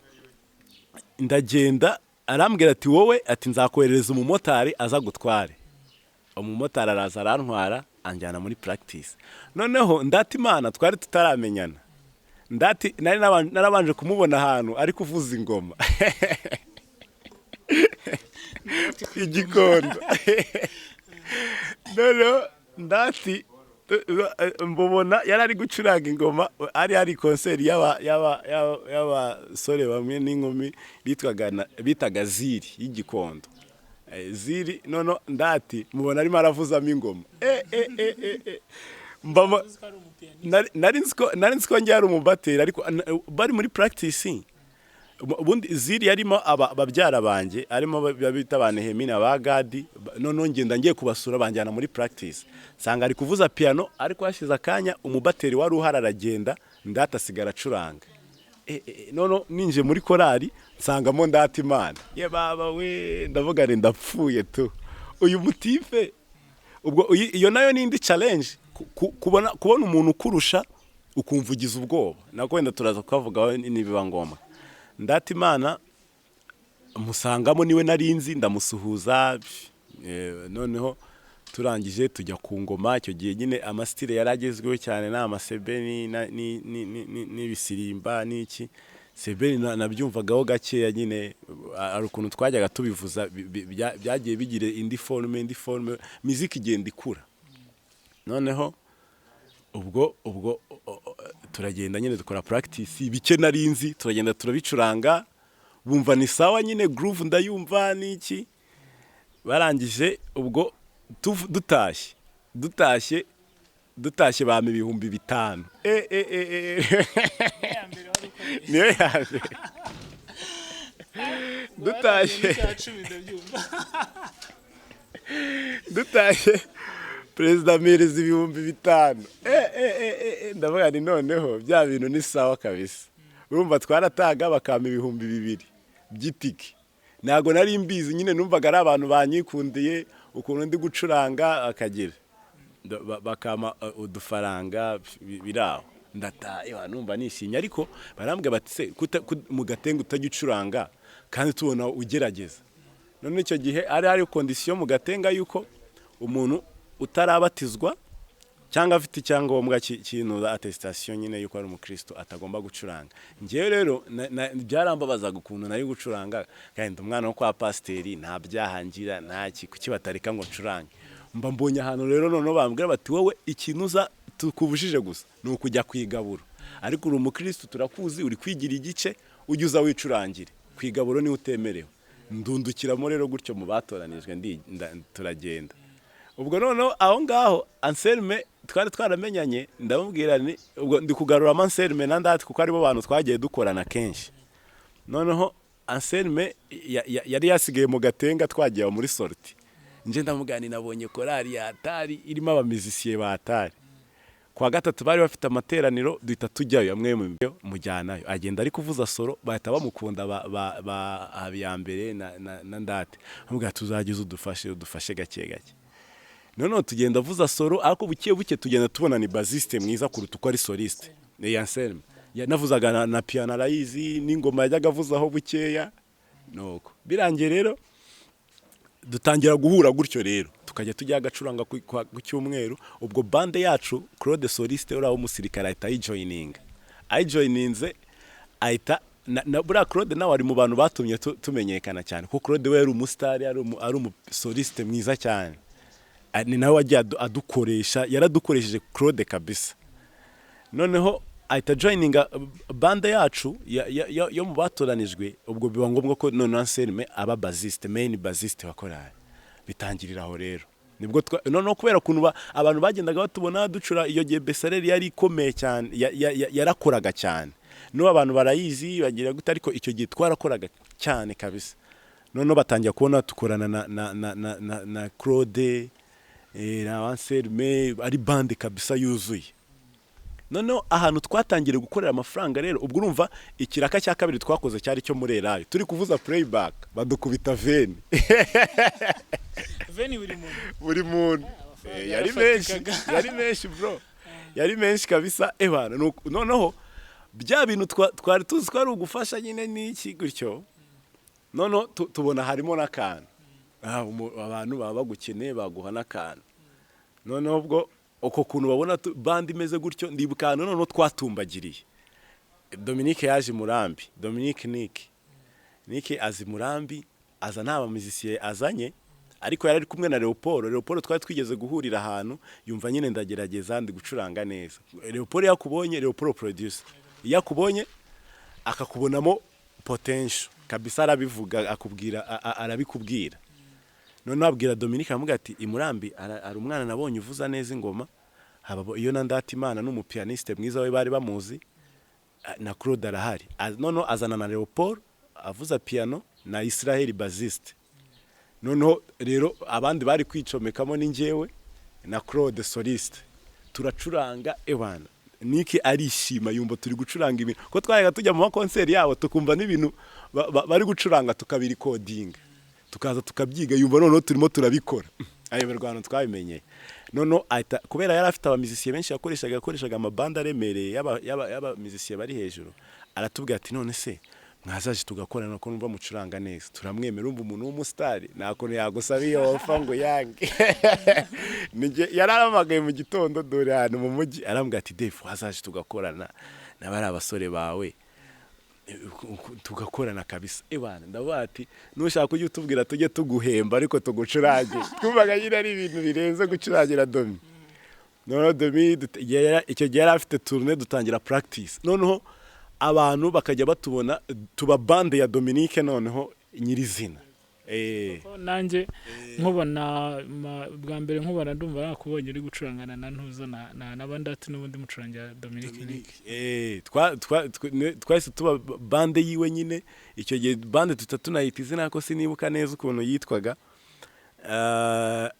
[SPEAKER 1] ndagenda, arambwira ati wowe, ati nzakoherereza umumotari aza gutware. Umumotari araza arantwara, anjyana muri practice. Noneho Ndati Imana twari tutaramenyana. Ndati narabanje kumubona ahantu ari kuvuza ingoma igikondo. Noneho Ndati mbona yarari gucuranga ingoma, hari konseri y'abasore bamwe n'inkumi bitaga Ziri y'igikondo. Ziri, nono Ndati mubona arimo aravuzamo ingoma. Nari nzi ko njye ari umubateri, ariko bari muri practice. Ubundi Ziri yarimo ababyara banjye, arimo bita ba Nehemina ba Gadi. Noneho ngenda ngiye kubasura, banjyana muri practice, sanga ari kuvuza piano, ariko hashize akanya umubateri wari uhari aragenda, Ndati asigara acuranga. Noneho ninje muri korari nsangamo Ndati Imana. Ye baba we, ndavuga re ndapfuye tu, uyu mutife. Ubwo iyo nayo ni indi challenge, kubona umuntu ukurusha ukumva ugize ubwoba. Nako wenda turaza kuvugaho nibiba ngoma. Ndati Imana musangamo, niwe narinzi, ndamusuhuza. Noneho turangije tujya ku ngoma. Icyo gihe nyine amastile yaragezweho cyane, na amasebeni n'ibisirimba n'iki. Sebeni nabyumvagaho gakeya nyine, ari ukuntu twajyaga tubivuza, byagiye bigire indi forme, muziki igenda ikura. Noneho ubwo turagenda nyine dukora practice, bike narinzi, turagenda turabicuranga, bumva ni sawa nyine, groove ndayumva n'iki. Barangije ubwo dutashye bame 5,000. Niyo yaje dutashye perezida amereza 5,000. Ndavuga ni noneho bya bintu ni sawa kabisa. Urumva twarataga bakama 2,000 by'itiki. Ntago nari mbizi nyine, numvaga ari abantu banyikundiye ukuntu ndi gucuranga akagira, bakama udufaranga biraho. Ndataye numva nishimye, ariko barambwe bati se mu Gatenga utajya ucuranga kandi tubona ugerageza. None icyo gihe ari condition mu Gatenga yuko umuntu utarabatizwa cyangwa afite icyangombwa kintu attestation nyine yuko ari umukristo atagomba gucuranga. Ngiye rero byarambabazaga ukuntu nari gucuranga, kandi umwana wo kwa pasteri nta byahangira ntaki, kuki batareka ngo curange. Mba mbonye ahantu rero none bambwira bati wowe ikintu uza tukubujije gusa ni ukujya kwigaburo, ariko uri umukristo turakuzi, uri kwigira igice, ujye uza wicurangire. Kwigaburo ni utemerewe. Ndundukiramo rero gutyo mu batoranijwe, turagenda. Ubwo noneho aho ngaho Anselme twari twaramenyanye, ndamubwira ni ubwo ndi kugarura Anselme na Ndati, kuko aribo bantu twagiye dukorana kenshi. Noneho Anselme yari yasigaye mu Gatenga, twagiye muri sorti. Nje ndamugani nabonye korari ya Atari irimo abamizisiye ba Atari. kwa gatatu bari bafite amateraniro duhita tujyayo amwe mu byo mujyanayo agenda ari kuvuza solo bahita bamukunda ba habiyambere na ndate bamubwira tuzagize udufashe gake gake noneho tugenda avuza solo ariko buke tugenda tubona ni basiste mwiza kuruta uko ari soliste Anselme yanavuzaga na piano arayizi n'ingoma yajyaga avuzaho bukeya nuko birangiye rero dutangira guhura gutyo rero tukajya tujya gacuranga ku cyumweru ubwo bande yacu Claude soliste uraho umusirikare ahita ayijoyininze ahita na buriya Claude nawe ari mu bantu batumye tumenyekana cyane kuko Claude we yari umusitari ari umusoliste mwiza cyane ni nawe wagiye adukoresha yaradukoresheje Claude kabisa noneho ahita joininga bande yacu yo mu batoranijwe ubwo biba ngombwa ko none Anselme aba basiste main basiste wakoranye bitangirira aho rero nibwo noneho kubera kuntu abantu bagendaga batubona ducura iyo gihe Besareli yari ikomeye cyane yarakoraga cyane no abantu barayizi bagira gute ariko icyo gihe twarakoraga cyane kabisa noneho batangira kubona tukorana na Claude na Anselme ari bande kabisa yuzuye noneho ahantu twatangiriye gukorera amafaranga rero ubwo urumva ikiraka cya kabiri twakoze cyari cyo muri Erayo turi kuvuza playback badukubita veni buri muntu yari menshi bro yari menshi kabisa ebana noneho bya bintu twari tuzi ko ari ugufasha nyine n'iki gutyo noneho tubona harimo n'akantu abantu baba bagukeneye baguha n'akantu noneho ubwo uko kuntu babona bandi imeze gutyo ndibuka noneho twatumbagiriye Dominique yaje Murambi Dominique Nick azi Murambi aza nta bamuzisiye azanye ariko yari kumwe na Leopold twari twigeze guhurira ahantu yumva nyine ndagerageza ndi gucuranga neza Leopold yakubonye Leopold producer yakubonye akakubonamo potential kabisa arabivuga arabikubwira none abwira Dominique amuga ati imurambi ari umwana nabonye uvuza neza ingoma haba iyo nandati imana n'umupianiste mwiza we bari bamuzi na Claude arahari none azana na Leopold avuza piano na Israel bassiste none rero abandi bari kwicomekamo ni njyewe na Claude soliste turacuranga ebana Niki arishima yumva turi gucuranga ibintu ko twayaga tujya mu concert yabo tukumva n'ibintu bari gucuranga tukabiri coding tukaza tukabyiga yumva none turimo turabikora ayoberwano twabimenye none kubera yari afite abamizisiye benshi yakoreshaga amabanda aremereye yaba mizisiye bari hejuru aratubwira ati none se mwazaje tugakorana ko numva mucuranga neza turamwemera umva umuntu w'umusitari nakonye yagusaba iyo ofa ngo yange nije yararamagaye mu gitondo dore hano mu mujyi arambwira ati Dave wazaje tugakorana nabari abasore bawe tugakorana kabisa ebana ndavuga ati nushaka kujya utubwira tujye tuguhemba ariko tugucurange twumvaga nyine ari ibintu birenze gucurangira Domi noneho Domi icyo gihe yari afite tournée dutangira practice noneho abantu bakajya batubona tuba bande ya Dominique noneho nyirizina
[SPEAKER 2] nanjye nkubona bwa mbere nkubona ndumva nakubonye uri gucurangana na ntuzo n'abandati n'ubundi mucurangira Dominique twese tuba bande yiwe nyine icyo gihe bande tutanayita izina ko sinibuka neza ukuntu yitwaga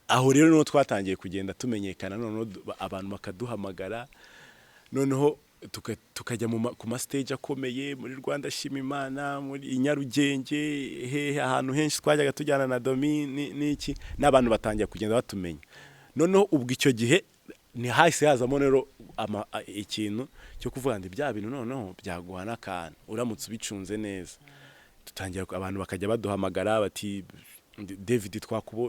[SPEAKER 2] aho rero no twatangiye kugenda tumenyekana noneho abantu bakaduhamagara noneho tukajya ku ma stage akomeye muri Rwanda shima Imana muri Inyarugenge ahantu henshi twajyaga tujyana na Domi n'iki n'abantu batangiye kugenda batumenya noneho ubwo icyo gihe ni hahise hazamo rero ikintu cyo kuvuga ndi bya bintu noneho byaguhana akantu uramutse ubicunze neza tutangira abantu bakajya baduhamagara bati David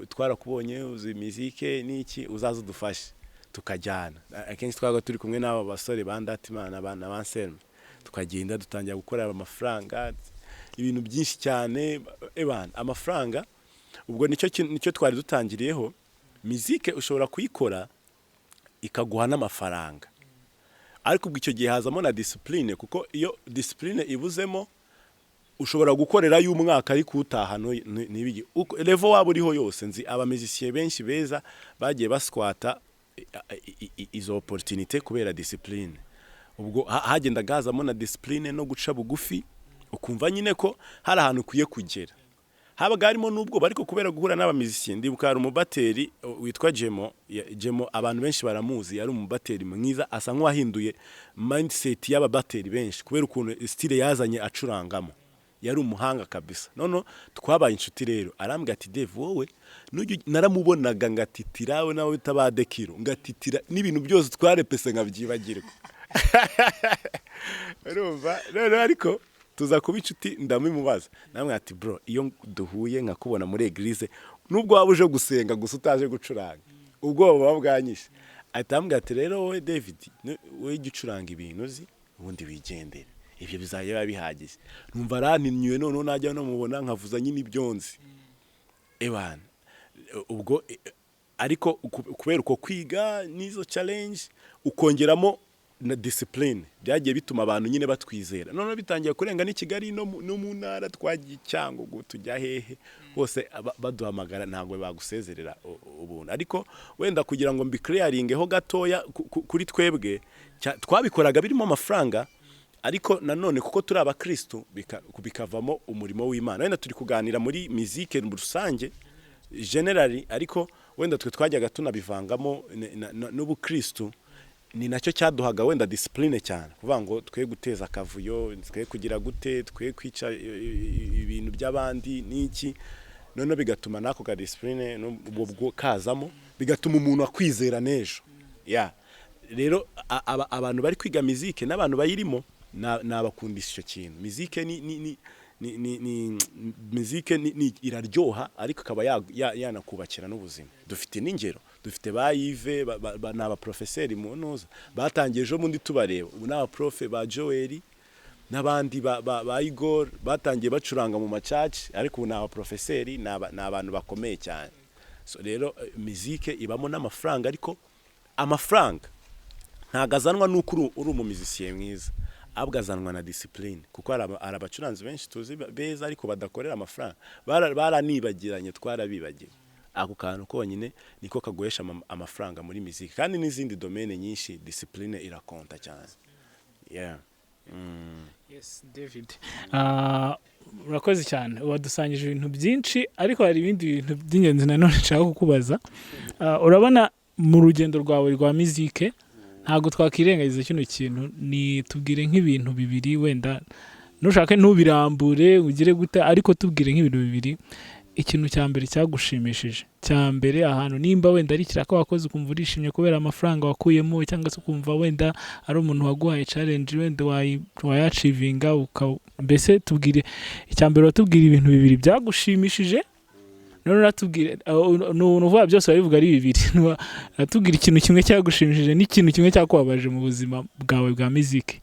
[SPEAKER 2] twarakubonye uzi muzike n'iki uzaza udufashe tukajyana akenshi twaga turi kumwe n'abo basore bandati Imana abana banselme tukagenda dutangira gukorera amafaranga ibintu byinshi cyane ebana amafaranga ubwo nicyo twari dutangiriyeho muzike ushobora kuyikora ikaguha n'amafaranga ariko ubwo icyo gihe hazamo na discipline kuko iyo discipline ibuzemo ushobora gukorera y'umwaka ariko utaha n'ibigi level wabo uriho yose nzi abamizisiye benshi beza bagiye basquata izo opportunité kubera discipline ubwo hagenda gazamo na discipline no guca bugufi ukumva nyine ko hari ahantu kuye kugera
[SPEAKER 1] habaga harimo n'ubwo bariko kubera guhura n'abamiziki ndibuka hari umubateri witwa Jemo abantu benshi baramuzi yari umubateri mwiza asa nk'uwahinduye mindset y'ababateri benshi kubera ukuntu style yazanye acurangamo yari umuhanga kabisa nono twabaye inshuti rero arambwira ati Dave wowe naramubonaga ngatitirawe nawe bitabadekiro ngatitira n'ibintu byose twarepese nkabyibagirwa urumva rero ariko tuza kuba inshuti ndamubaza namwe ati bro iyo duhuye nkakubona muri eglise nubwo waba uje gusenga gusa utaje gucuranga ubwoba bwanyishe atambwira ati rero wowe David wowe gicuranga ibintu uzi ubundi wigendera ibyo bizajya bihagije numva ranimyuye none najya no mubona nkavuza nyine ibyonzi ebana ubwo ariko kubera uko kwiga nizo challenge ukongeramo na discipline byagiye bituma abantu nyine batwizera none bitangiye kurenga ni Kigali no mu ntara twagiye cyango tujya hehe hose baduhamagara ntabwo bagusezerera ubuntu ariko wenda kugira ngo mbi clearing ho gatoya kuri twebwe twabikoraga birimo amafaranga ariko nanone kuko turi abakristo bikavamo umurimo w'Imana wenda turi kuganira muri musique mu rusange generally ariko wenda twe twajyaga tunabivangamo n'ubukristo ni nacyo cyaduhaga wenda discipline cyane kuvuga ngo twe guteza akavuyo twe kugira gute twe kwica ibintu by'abandi niki none bigatuma nako ka discipline ubwo kazamo bigatuma umuntu akwizera nejo rero abantu bari kwiga musique n'abantu bayirimo nabakundisha icyo kintu musique ni musique ni iraryoha ariko akaba yanakubakira n'ubuzima dufite n'ingero dufite ba Yves n'aba professeur munoza batangiye ejo mundi tubareba ubu n'aba profe ba Joel n'abandi ba Igor batangiye bacuranga mu macaci ariko ubu n'aba professeur n'abantu bakomeye cyane so rero musique ibamo n'amafaranga ariko amafaranga ntagazanwa n'uko uri umumizisiye mwiza abwazanwa na discipline kuko arabacuranzi benshi tuzi beza ariko badakorera amafaranga baranibagiranye twarabibagiye ako kantu konyine niko kagoyesha amafaranga muri musique kandi n'izindi domaine nyinshi discipline irakonta cyane
[SPEAKER 2] Yes David urakoze cyane wadusangije ibintu byinshi ariko hari ibindi bintu by'ingenzi nanone nshaka kukubaza urabona mu rugendo rwawe rwa musique ntago twakirengagiza kino kintu ni tubwire nk'ibintu bibiri wenda nushake ntubirambure ugire gute ariko tubwire nk'ibintu bibiri ikintu cya mbere cyagushimishije cya mbere ahantu nimba wenda ari kiraka wakoze ukumva urishimye kubera amafaranga wakuyemo cyangwa se ukumva wenda ari umuntu waguhaye challenge wenda wayachivinga mbese tubwire icya mbere watubwira ibintu bibiri byagushimishije none ratubwire nuvuga byose babivuga ari bibiri ratubwira ikintu kimwe cyagushimishije n'ikintu kimwe cyakubabaje mu buzima bwawe bwa musique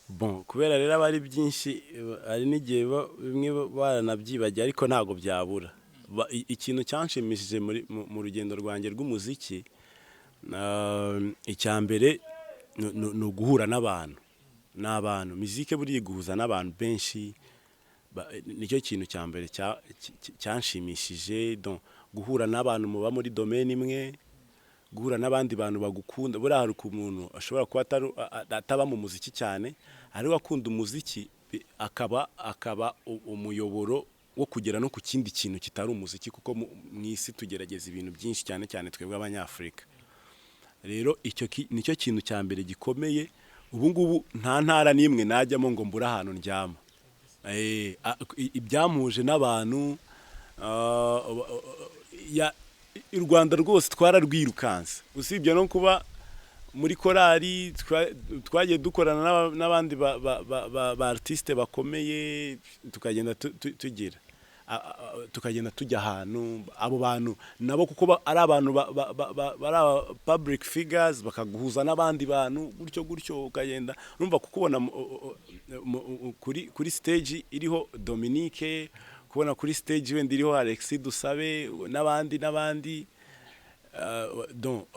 [SPEAKER 1] bon kubera rero abari byinshi ari n'igihe bimwe baranabyibagiye ariko ntago byabura ikintu cyanshimishije mu rugendo rwanjye rw'umuziki icya mbere no guhura n'abantu musique buri guhuza n'abantu benshi nicyo kintu cya mbere cyanshimishije donc guhura n'abantu muba muri domaine imwe guhura n'abandi bantu bagukunda buri hari umuntu ashobora kuba ataba mu muziki cyane ari wakunda umuziki akaba umuyoboro wo kugera no ku kindi kintu kitari umuziki kuko mu isi tugerageza ibintu byinshi cyane cyane twebwe abanyafrika rero nicyo kintu cya mbere gikomeye ubu ngubu nta ntara n'imwe najyamo ngo mbura ahantu ndyama ibyamuje n'abantu i Rwanda rwose twararwirukanse usibye no kuba muri korali twagiye dukorana n'abandi ba artiste bakomeye tukagenda tujya ahantu abo bantu nabo kuko ari abantu bari public figures bakaguhuza n'abandi bantu gutyo ukagenda urumva kukubona kuri stage iriho Dominique kubona kuri stage wenda iriho Alexis Dusabe n'abandi donc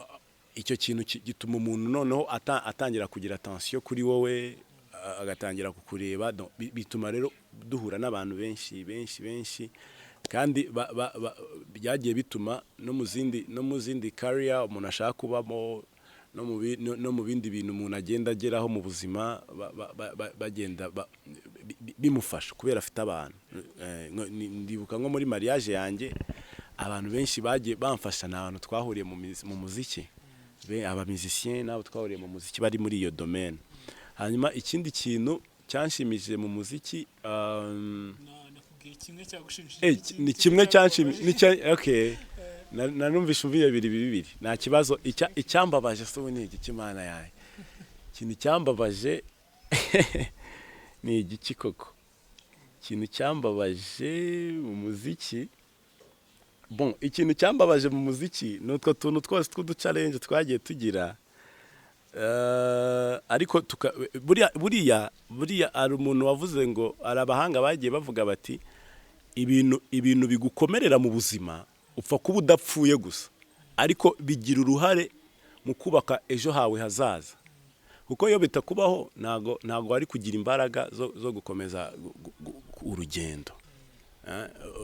[SPEAKER 1] icyo kintu gituma umuntu noneho atangira kugira attention kuri wowe agatangira kukureba bituma rero duhura n'abantu benshi kandi byagiye bituma no mu zindi career umuntu ashaka kubamo no mu bindi bintu umuntu agenda ageraho mu buzima bagenda bimufasha kubera afite abantu. Ndibuka nko muri mariage yanjye abantu benshi bagiye bamfasha, n'abantu twahuriye mu muziki, aba musiciens nabo twahuriye mu muziki bari muri iyo domaine. Hanyuma ikindi kintu cyanshimishije mu muziki ni kimwe cyanshimishije, okay, nanumvishe uvuye bibiri nta kibazo. Icyambabaje so ni iki Imana yawe, ikintu cyambabaje ni igiki koko, ikintu cyambabaje mu muziki. Bon, ikintu cyambabaje mu muziki ni utwo tuntu twose tw'uduchallenge twagiye tugira, ariko buriya ari umuntu wavuze ngo ari abahanga bagiye bavuga bati ibintu bigukomerera mu buzima upfa kuba udapfuye gusa, ariko bigira uruhare mu kubaka ejo hawe hazaza, kuko iyo bitakubaho ntago wari kugira imbaraga zo gukomeza urugendo.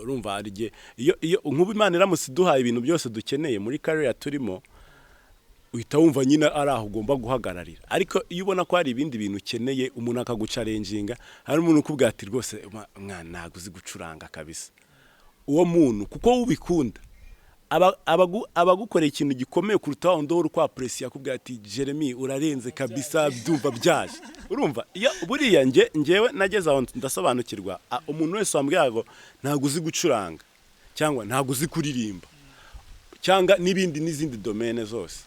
[SPEAKER 1] Urumva hari igihe iyo nk'ubu Imana iramutse iduhaye ibintu byose dukeneye muri career turimo, uhita wumva nyine ari aho ugomba guhagararira. Ariko iyo ubona ko hari ibindi bintu ukeneye, umuntu akagucalenjinga, hari umuntu ukubwira ati rwose mwana ntabwo uzi gucuranga kabisa, uwo muntu kuko ubikunda abagukoreye ikintu gikomeye kuruta wa wundi kwa presi yakubwira ati Jeremy urarenze kabisa, byumva byaje. Urumva iyo buriya ngewe nageze aho ndasobanukirwa, umuntu wese wambwira ngo ntabwo uzi gucuranga cyangwa ntabwo uzi kuririmba cyangwa n'izindi domaine zose,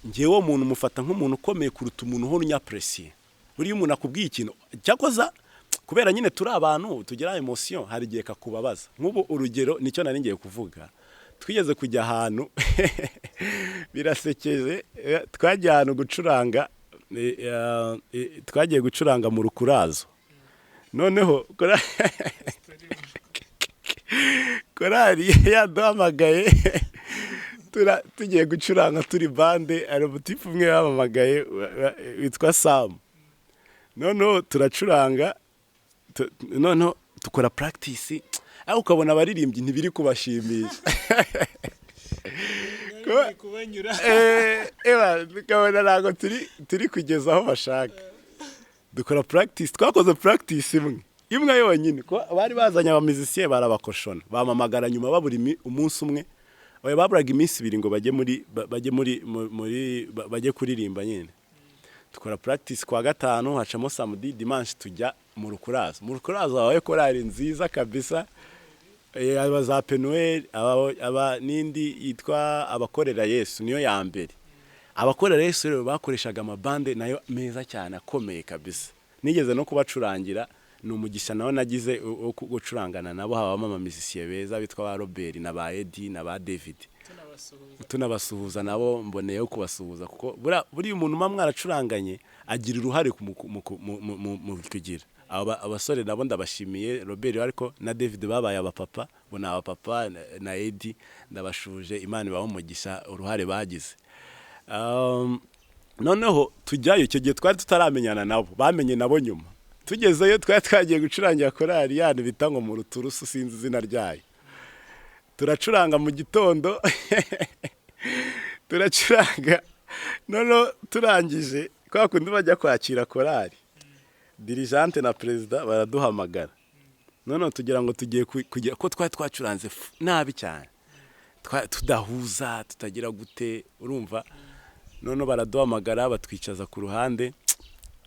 [SPEAKER 1] ngewe umuntu mufata nk'umuntu ukomeye kuruta umuntu uhora unyapresiye. Buriya umuntu akubwiye ikintu cyakoza, kubera nyine turi abantu tugira emotion, hari igihe kakubabaza. Nk'ubu urugero nicyo nari ngiye kuvuga, twigeze kujya ahantu birasekeje, twagiye ahantu gucuranga, twagiye gucuranga mu Rukurazo. Noneho korari yaduhamagaye tugiye gucuranga turi bande, ari umutifu umwe yamamagaye witwa Sam. Noneho turacuranga, noneho dukora practice, aho ukabona abaririmbyi ntibiri kubashimisha. Tukabona ntabwo turi kugeza aho bashaka. Dukora practice, twakoze practice imwe yonyine, bari bazanye abamizisiye barabakoshona, bamamagara nyuma babura umunsi umwe, baburaga iminsi ibiri ngo bajye kuririmba nyine. Dukora practice kwa gatanu, hacamo samedi dimanche tujya mu Rukurazo. Mu Rukurazo habaye korari nziza kabisa, abaza Penuel, nindi yitwa abakorera Yesu, niyo ya mbere. Abakorera Yesu rero bakoreshaga amabande nayo meza cyane akomeye kabisa. Nigeze no kubacurangira, ni umugisha nawe nagize gucurangana nabo, habamo amamizisiye beza bitwa ba Robert na ba Eddie na ba David. Tunabasuhuza nabo, mboneyeho kubasuhuza kuko buriya umuntu mwaracuranganye agira uruhare mu kugira. Abasore nabo ndabashimiye, Robert ariko na David babaye abapapa, bona abapapa na Eddie ndabashuje, Imana ibaho umugisha uruhare bagize. Noneho tujyayo, icyo gihe twari tutaramenyana nabo, bamenye nabo nyuma. Tugezeyo twagiye gucurangira korari yani bita ngo mu Ruturusu, sinzi izina ryayo. Turacuranga mu gitondo turacuranga, noneho turangije kwa kundi bajya kwakira korari, dirigente na perezida baraduhamagara. Noneho tugira ngo tugiye kujya ko twacuranze nabi cyane, tudahuza tutagira gute, urumva. Noneho baraduhamagara batwicaza ku ruhande,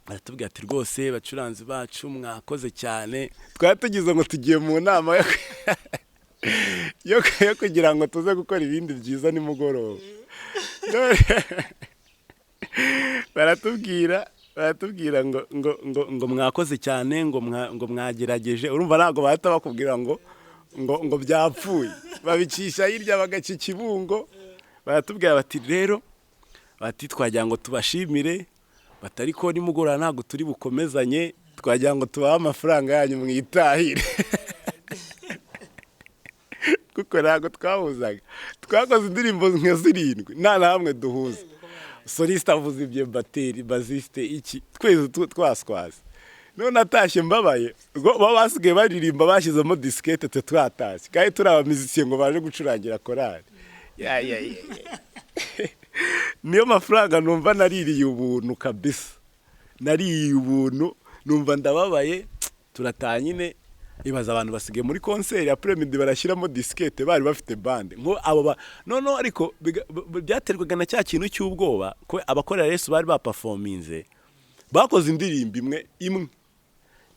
[SPEAKER 1] baratubwira ati rwose bacuranzi bacu mwakoze cyane, twari tugize ngo tugiye mu nama yo kugira ngo tuze gukora ibindi byiza nimugoroba. baratubwira ngo mwakoze cyane, ngo mwagerageje. Urumva ntabwo bahita bakubwira ngo byapfuye, babicisha hirya bagaca ikibungo. Baratubwira bati rero, bati twagira ngo tubashimire, batari ko nimugoroba ntabwo turi bukomezanye, twagira ngo tubahe amafaranga yanyu mwitahire. Kuko ntabwo twahuzaga, twakoze indirimbo nka 7 nta na hamwe duhuza. Soliste avuze ibyo, bateri, baziste, iki twese twaswaze. None natashye mbabaye, baba basigaye baririmba bashyizemo diskete twatashye, kandi turi abamizisiye ngo baje gucurangira korari. Niyo mafaranga numva naririye ubuntu kabisa, nariye ubuntu, numva ndababaye. turataha nyine ibaza abantu basigaye muri concert ya premide barashyiramo diskete bari bafite bande ngo abo no ariko byaterwaga na cya kintu cy'ubwoba ko abakorera Yesu bari baperforminze bakoze indirimbo imwe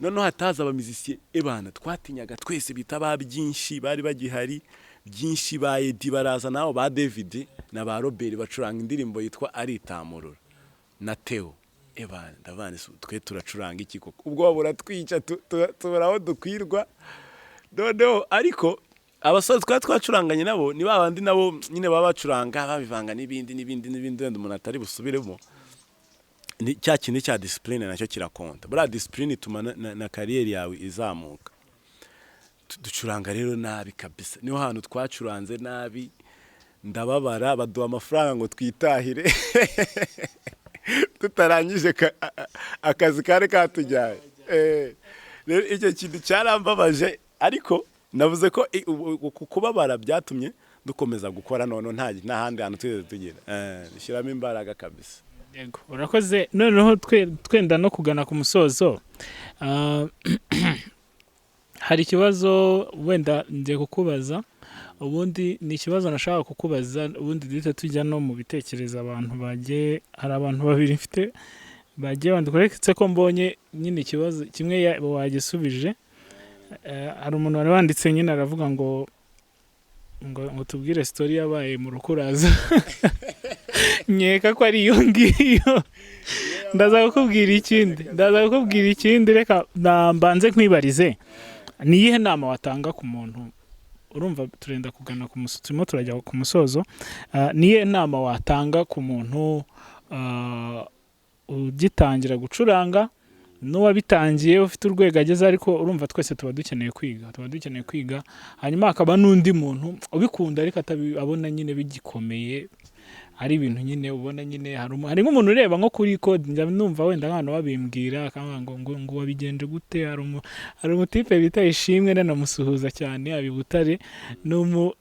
[SPEAKER 1] noneho hataza abamizisiye ebana twatinyaga twese bitaba byinshi bari bagihari byinshi ba Edi baraza nabo ba David na ba Robert bacuranga indirimbo yitwa aritamurura na Theo ebana ndavane twe turacuranga iki koko ubwo buratwica tuburaho dukwirwa noneho ariko abasore twacuranganye nabo ni babandi nabo nyine baba bacuranga babivanga n'ibindi wenda umuntu atari busubiremo ni cya kintu cya discipline nacyo kirakonta bura discipline ituma na kariyeri yawe izamuka ducuranga rero nabi kabisa niho hantu twacuranze nabi ndababara baduha amafaranga ngo twitahire tutarangije akazi kare katujyaye rero icyo kintu cyarambabaje ariko navuze ko kubabara byatumye dukomeza gukora none nta handi hantu tugera dushyiramo imbaraga kabisa.
[SPEAKER 2] Yego urakoze noneho twenda no kugana ku musozo hari ikibazo wenda ngiye kukubaza ubundi ni ikibazo nashaka kukubaza ubundi duhita tujya no mu bitekerezo abantu bagiye hari abantu babiri mfite bagiye bandikore ko mbonye nyine ikibazo kimwe wagisubije hari umuntu wari wanditse nyine aravuga ngo tubwire story yabaye mu rukuraza nyeka ko ari iyo ngiyo ndaza kukubwira ikindi reka mbanze nkwibarize ni iyihe nama watanga ku muntu urumva turenda kugana ku musozo turimo turajya ku musozo ni iyihe nama watanga ku muntu ugitangira gucuranga n'uwabitangiye ufite urwego ageze ariko urumva twese tuba dukeneye kwiga hanyuma akaba n'undi muntu ubikunda ariko atabona nyine bigikomeye hari ibintu nyine ubona nyine hari nk'umuntu ureba nko kuri code njya numva wenda nk'abantu babimbwira akavuga ngo wabigenje gute hari umutipe bita Ishimwe nanamusuhuza cyane abi Butare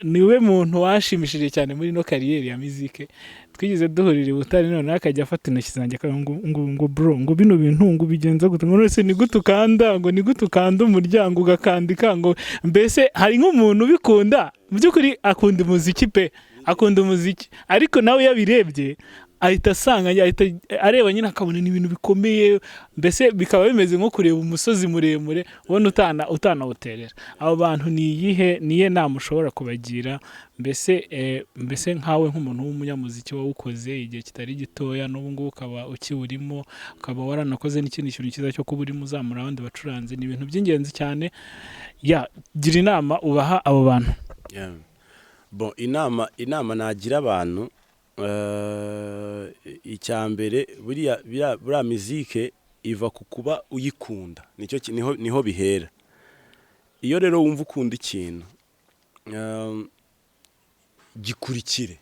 [SPEAKER 2] niwe muntu washimishije cyane muri no kariyeri ya muzike twigize duhurira Butare none akajya afata intoki zanjye ngo bro ngo bino bintu ngo bigenza gute ngo none ni gutukanda umuryango ugakandika ngo mbese hari nk'umuntu ubikunda mu by'ukuri akunda umuziki ariko nawe yabirebye ahita asanga ahita areba nyine akabona ni ibintu bikomeye mbese bikaba bimeze nko kureba umusozi muremure ubona utanawuterera abo bantu niye nama ushobora kubagira mbese nkawe nk'umuntu w'umunyamuziki wawukoze igihe kitari gitoya n'ubu ngubu ukaba ukiwurimo ukaba waranakoze n'ikindi kintu cyiza cyo kuba urimo uzamura abandi bacuranze ni ibintu by'ingenzi cyane gira inama ubaha abo bantu.
[SPEAKER 1] Bon inama nagira abantu icyambere buriya muzike iva ku kuba uyikunda niho bihera iyo rero wumva ukunda ikintu gikurikire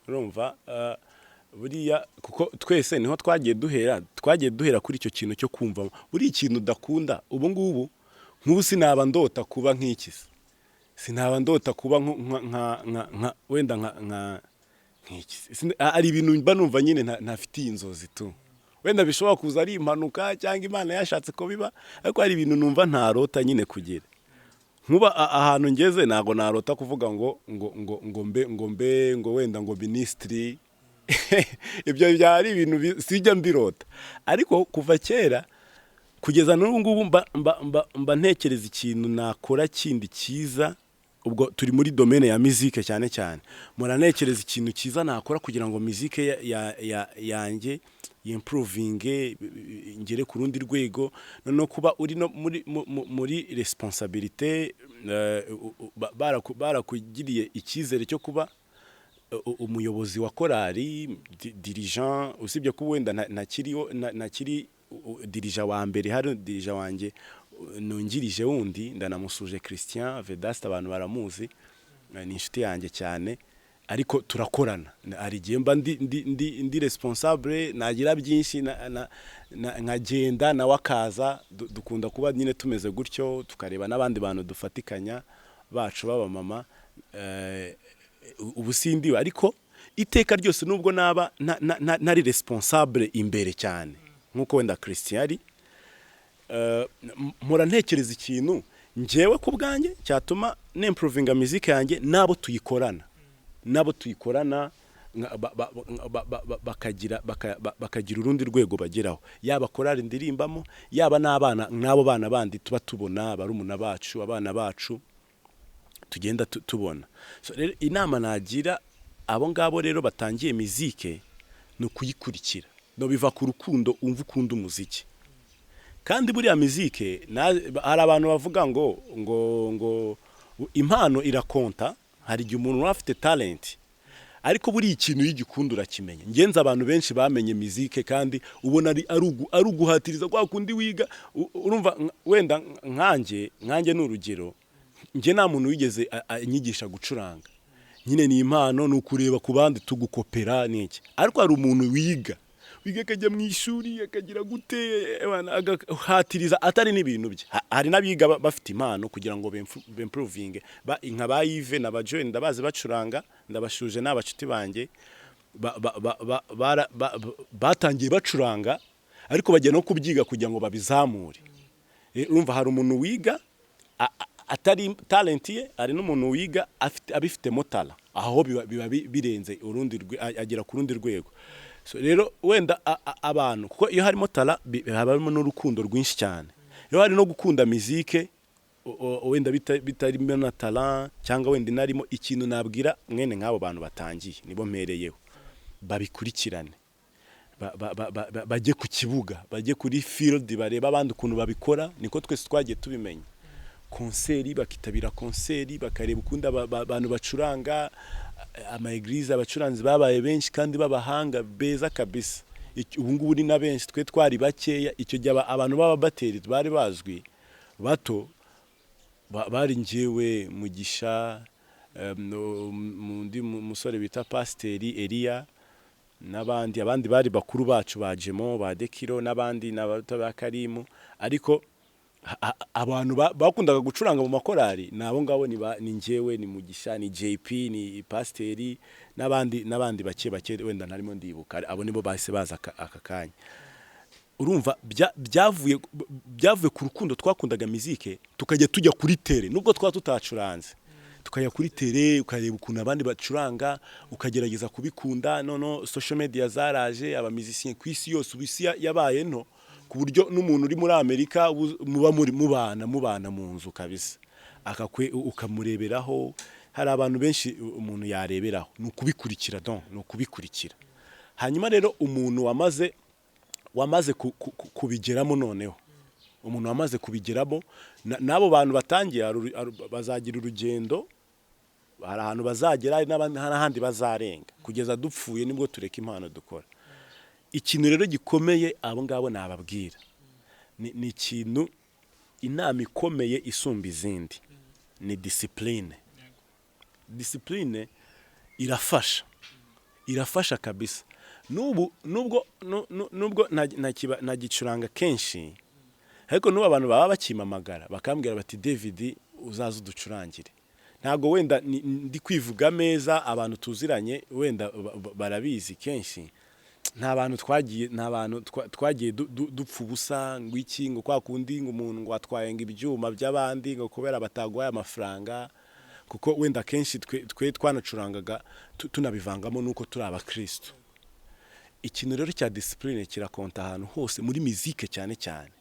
[SPEAKER 1] urumva buriya kuko twese niho twagiye duhera kuri icyo kintu cyo kumva buri ikintu udakunda ubu ngubu nk'ubu sinaba ndota kuba nk'ikisi sinaba ndota kuba wenda nk'iki ari ibintu mba numva nyine ntafitiye inzozi tu wenda bishobora kuza ari impanuka cyangwa Imana yashatse ko biba ariko hari ibintu numva ntarota nyine kugira nkuba ahantu ngeze nago narota kuvuga ngo wenda ngo ministry ibyo byari ibintu sijya mbirota ariko kuva kera kugeza n'ubu ngubu mba ntekereza ikintu nakora kindi cyiza ubwo turi muri domaine ya muzike cyane muranekereza ikintu cyiza nakora kugira ngo muzike yanjye improvinge ngere ku rundi rwego no kuba uri no muri responsabilité barakugiriye icyizere cyo kuba umuyobozi wa korali dirigeant usibye ko wenda nakiri dirija wa mbere hari dirija wanjye nungirije wundi ndanamusuje Christian Vedaste abantu baramuzi ni inshuti yanjye cyane ariko turakorana ari gihe mba ndi responsable nagira byinshi nkagenda na wakaza dukunda kuba nyine tumeze gutyo tukareba n'abandi bantu dufatikanya bacu baba mama ubusindi ariko iteka ryose nubwo naba nari responsable imbere cyane nkuko wenda Christian ari mpora ntekereza ikintu njyewe ku bwanjye cyatuma nimprovinga muziki yanjye nabo tuyikorana bakagira urundi rwego bageraho, yaba korari ndirimbamo, yaba n'abo bana bandi tuba tubona, barumuna bacu, abana bacu tugenda tubona. So rero inama nagira abo ngabo rero batangiye muzike no kuyikurikira, no biva ku rukundo, umva ukunda umuziki. Kandi buriya muzike hari abantu bavuga ngo impano irakonta, hari igihe umuntu afite talent, ariko buri ikintu y'igikundo urakimenya. Ngenza abantu benshi bamenye muzike kandi ubona ari uguhatiriza kwa kundi wiga. Urumva wenda nkanjye n'urugero, nge nta muntu wigeze anyigisha gucuranga, nyine ni impano, ni ukureba ku bandi tugukopera n'iki. Ariko hari umuntu wiga akajya mu ishuri akagira gute agahatiriza atari n'ibintu bye. Hari n'abiga bafite impano kugira ngo bimprovinge, nka ba Yves na ba Joel ndabazi bacuranga, ndabashuje n'abacuti banjye batangiye bacuranga, ariko bajya no kubyiga kugira ngo babizamure. Urumva hari umuntu wiga atari talent ye, hari n'umuntu wiga abifitemo tala, aho biba birenze agera ku rundi rwego. So rero wenda abantu, kuko iyo harimo tala habamo n'urukundo rwinshi cyane. Iyo hari no gukunda muzike wenda bitarimo na tala, cyangwa wenda inarimo, ikintu nabwira mwene nk'abo bantu batangiye, nibo mpereyeho, babikurikirane, bajye ku kibuga, bajye kuri field, bareba abandi ukuntu babikora. Niko twese twagiye tubimenya. Konseri, bakitabira konseri, bakareba ukunda abantu bacuranga, ama-eglise abacuranzi babaye benshi kandi babahanga beza kabisa. Ubu ngubu ni na benshi, twe twari bakeya. Icyo gihe abantu b'ababateri bari bazwi bato, bari njyewe, Mugisha, musore bita Pasiteri Elia, abandi bari bakuru bacu bajemo, ba Dekiro n'abandi n'abato Karimu. Ariko abantu bakundaga gucuranga mu makorari nabo ngabo ni njyewe, ni Mugisha, ni JP, ni Pasiteri n'abandi bake wenda ntarimo ndibuka. Abo nibo bahise baza aka kanya. Urumva byavuye ku rukundo twakundaga muzike, tukajya tujya kuri tere nubwo tutacuranze, tukajya kuri tere ukareba ukuntu abandi bacuranga, ukagerageza kubikunda. Social media zaraje, abamizisiye ku isi yose, ubisi yabaye nto ku buryo n'umuntu uri muri Amerika muba mubana mu nzu kabisa, ukamureberaho. Hari abantu benshi umuntu yareberaho, ni ukubikurikira. Hanyuma rero umuntu wamaze kubigeramo, noneho umuntu wamaze kubigeramo, n'abo bantu batangiye bazagira urugendo, hari ahantu bazagera, hari n'ahandi bazarenga, kugeza dupfuye nibwo tureka impano dukora. Ikintu rero gikomeye abo ngabo nababwira ni ikintu, inama ikomeye isumba izindi ni discipline. Discipline irafasha kabisa. Nubwo nagicuranga kenshi, ariko n'ubu abantu baba bakimamagara bakambwira bati David uzaza uducurangire. Ntago wenda ndi kwivuga meza, abantu tuziranye wenda barabizi kenshi. Nta bantu twagiye dupfa ubusa ngo iki, ngo kwa kundi ngo umuntu ngo atwaye ngo ibyuma by'abandi ngo kubera batagwaye amafaranga, kuko wenda kenshi twe twanacurangaga tunabivangamo nuko turi abakristo. Ikintu rero cya discipline kirakonta ahantu hose muri muzike cyane cyane.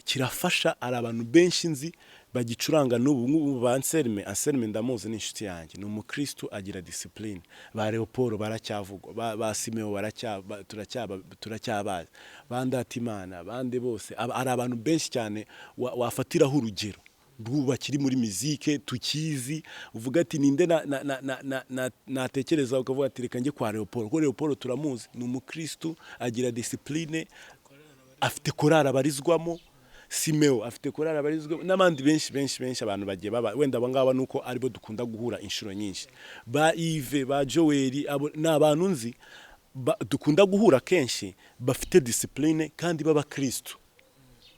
[SPEAKER 1] Kirafasha. Ari abantu benshi nzi bagicuranga n'ubu ba Anselme ndamuzi n'inshuti yanjye, ni umukristo agira discipline. Ba Leopold baracyavugwa, ba Simeo turacyabazi, Bandatimana, bande bose. Ari abantu benshi cyane wafatiraho urugero bakiri muri muzike tukizi, uvuga ati ninde natekereza, ukavuga ati reka njye kwa Leopold, kuko Leopold turamuzi, ni umukristo agira discipline, afite korari abarizwamo. Simeo afite korari abarizwamo, n'abandi benshi abantu bagiye baba wenda abangaba nuko aribo dukunda guhura inshuro nyinshi. Ba Yves, ba Joel, abo n'abantu nzi dukunda guhura kenshi, bafite discipline kandi b'abakristo.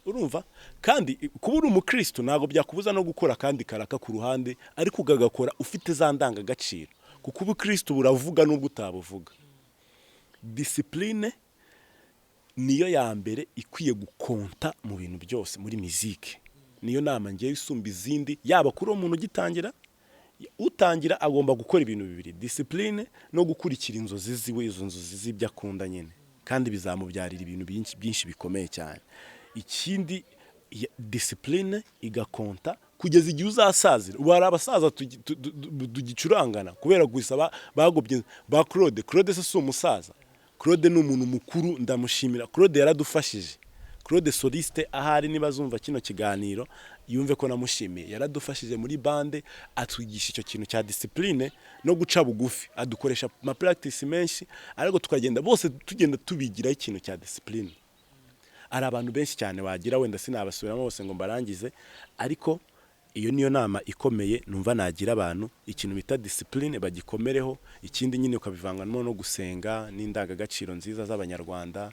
[SPEAKER 1] Urumva? Kandi kuba uri umukristo ntago byakubuza no gukora kandi karaka ku ruhande, ariko ugagakora ufite za ndangagaciro, kuko ubukristo buravuga n'ubwo utabuvuga. Discipline niyo ya mbere ikwiye gukonta mu bintu byose muri muziki. Niyo nama ngiye isumba izindi, yaba kuri umuntu ugitangira, utangira agomba gukora ibintu bibiri: discipline no gukurikira inzozi ziwe, izo nzozi z'ibyo akunda nyine, kandi bizamubyarira ibintu byinshi bikomeye cyane. Ikindi, discipline igakonta kugeza igihe uzasazira. Ubu hari abasaza tugicurangana kubera gusa bagobye ba Claude se si umusaza. Claude ni umuntu mukuru, ndamushimira. Claude yaradufashije. Claude soliste, ahari niba zumva kino kiganiro yumve ko namushimiye. Yaradufashije muri bande, atwigisha icyo kintu cya discipline no guca bugufi, adukoresha ma practice menshi, ariko tukagenda bose tugenda tubigira ikintu cya discipline. Ari abantu benshi cyane wagira, wenda sinabasubiramo bose ngo mbarangize, ariko iyo niyo nama ikomeye numva nagira abantu, ikintu bita discipline bagikomereho. Ikindi nyine ukabivangamo no gusenga n'indangagaciro nziza z'Abanyarwanda.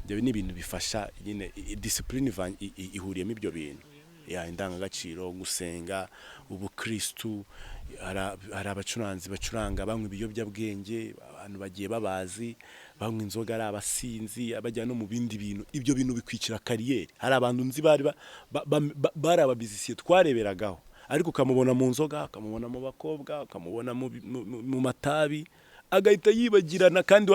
[SPEAKER 1] Ibyo ni ibintu bifasha nyine, discipline ihuriyemo ibyo bintu, indangagaciro, gusenga, ubukristu. Hari abacuranzi bacuranga banywa ibiyobyabwenge, abantu bagiye babazi, banywa inzoga, ari abasinzi, abajya no mu bindi bintu. Ibyo bintu bikwicira kariyeri. Hari abantu nzi bari ababizisiye twareberagaho, ariko ukamubona mu nzoga, ukamubona mu bakobwa, ukamubona mu matabi, agahita yibagirana, kandi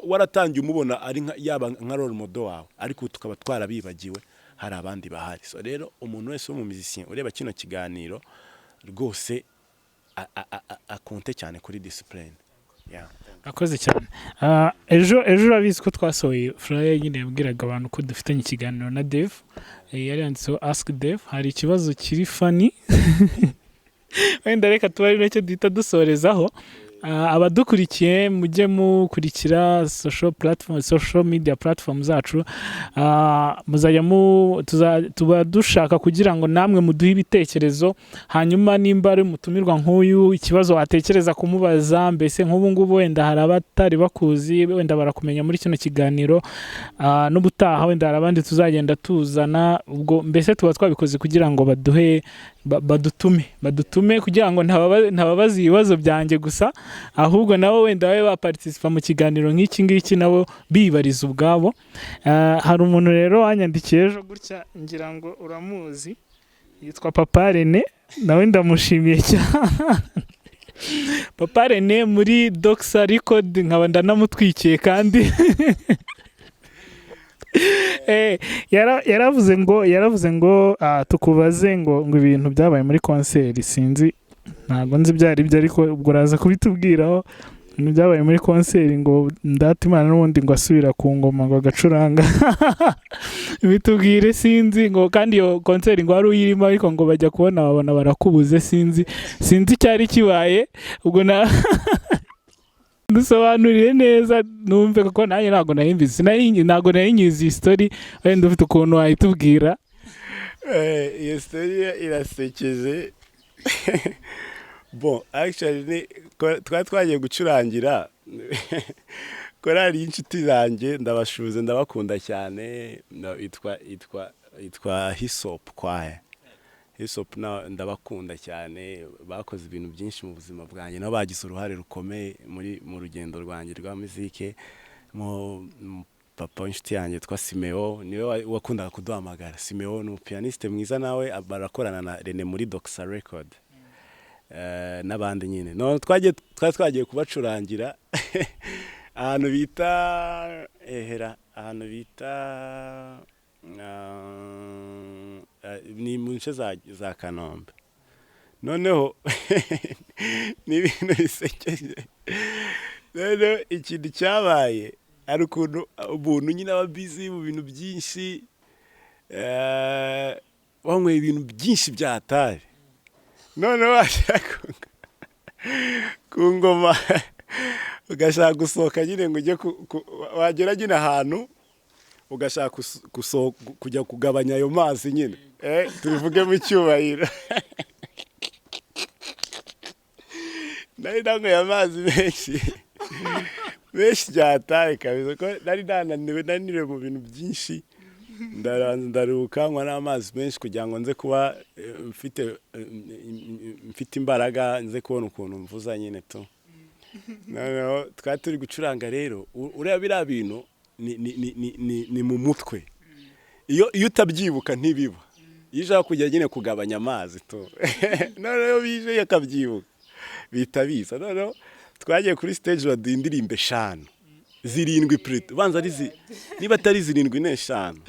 [SPEAKER 1] waratangiye umubona ari yaba nka role model wawe, ariko tukaba twarabibagiwe. Hari abandi bahari. So rero umuntu wese wo mu musicien ureba kino kiganiro rwose akonte cyane kuri discipline.
[SPEAKER 2] Akoze cyane. Ejo urabizi ko twasohoye flyer nyine yabwiraga abantu ko dufitanye ikiganiro na Dave, yari yanditseho ask Dave. Hari ikibazo kiri funny wenda reka tuba nacyo duhita dusorezaho. Abadukurikiye mujye mukurikira social media platform zacu, muzajya tuba dushaka kugira ngo namwe muduhe ibitekerezo. Hanyuma nimba ari mutumirwa nk'uyu, ikibazo watekereza kumubaza, mbese nk'ubu ngubu wenda hari abatari bakuzi, wenda barakumenya muri kino kiganiro, n'ubutaha wenda hari abandi tuzagenda tuzana. Ubwo mbese tuba twabikoze kugira ngo badutume kugira ngo ntababaza ibibazo byanjye gusa, ahubwo nabo wenda babe baparticipa mu kiganiro nk'iki ngiki, nabo bibariza ubwabo. Hari umuntu rero wanyandikiye ejo gutya, ngira ngo uramuzi, yitwa Papa Rene, nawe ndamushimiye cyane. Papa Rene muri Doxa Record, nkaba ndanamutwikiye kandi yaravuze ngo tukubaze ngo ibintu byabaye muri concert. Sinzi, ntabwo nzi byari byo, ariko ubwo uraza kubitubwiraho. Ibintu byabaye muri concert ngo ndatimana n'ubundi ngo asubira ku ngoma ngo agacuranga. Bitubwire, sinzi ngo, kandi iyo concert ngo wari uyirimo, ariko ngo bajya kubona babona barakubuze. Sinzi cyari kibaye. Ubwo dusobanuriye neza numve, kuko nanjye ntabwo nayimvise, ntabwo nayinyize story. Wenda ufite ukuntu wayitubwira.
[SPEAKER 1] Iyo story irasekeje. Bon, actually twari twagiye gucurangira korali y'inshuti zanjye, ndabashuze, ndabakunda cyane, itwa Hisop Choir. Hisop ndabakunda cyane, bakoze ibintu byinshi mu buzima bwanjye, nabo bagize uruhare rukomeye mu rugendo rwanjye rwa muzike. Papa w'inshuti yanjye twa Simeo, niwe wakundaga kuduhamagara. Simeo ni umupianiste mwiza, nawe barakorana na Rene muri Doxa Record, n'abandi nyine. No, twagiye kubacurangira ahantu bita ni mu nce za Kanombe. Noneho ni ibintu bisekeje. Rero ikintu cyabaye ari ukuntu umuntu nyine aba busy mu bintu byinshi, wanyweye ibintu byinshi byatari. Noneho washaka ku ngoma, ugashaka gusohoka nyine ngo ujye wagera nyine ahantu, ugashaka kujya kugabanya ayo mazi nyine, tubivuge mu cyubahiro. Nari nanyweye amazi menshi cyataye kabisa, ko nari nananiwe mu bintu byinshi. Ndaruhuka, nywa n'amazi menshi kugira ngo nze kuba mfite imbaraga, nze kubona ukuntu mvuza nyine tu. Noneho twari turi gucuranga rero, ureba biriya bintu ni mu mutwe. Iyo utabyibuka ntibiba. Iyo ushaka kujya nyine kugabanya amazi to noneho bije yakabyibuka bita biza. Noneho twagiye kuri stage baduha indirimbo 5 7 plate banza ari niba atari 7 n'eshanu.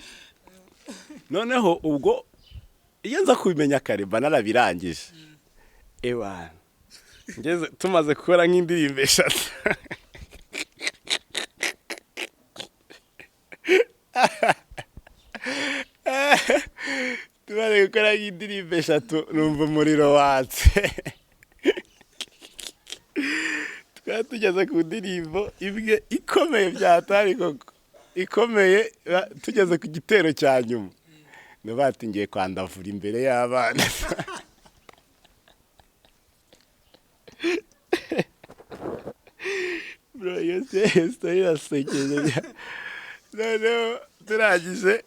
[SPEAKER 1] Noneho ubwo iyo nza kubimenya kare mba narabirangije. Ewana ngeze tumaze gukora nk'indirimbo 3 tumaze gukora nk'indirimbo 3 numva umuriro watse. Twari tugeze ku ndirimbo imwe ikomeye byatari koko ikomeye, tugeze ku gitero cya nyuma nabati ngiye kwandavura imbere y'abana. Bro, story irasekeje. Noneho turangije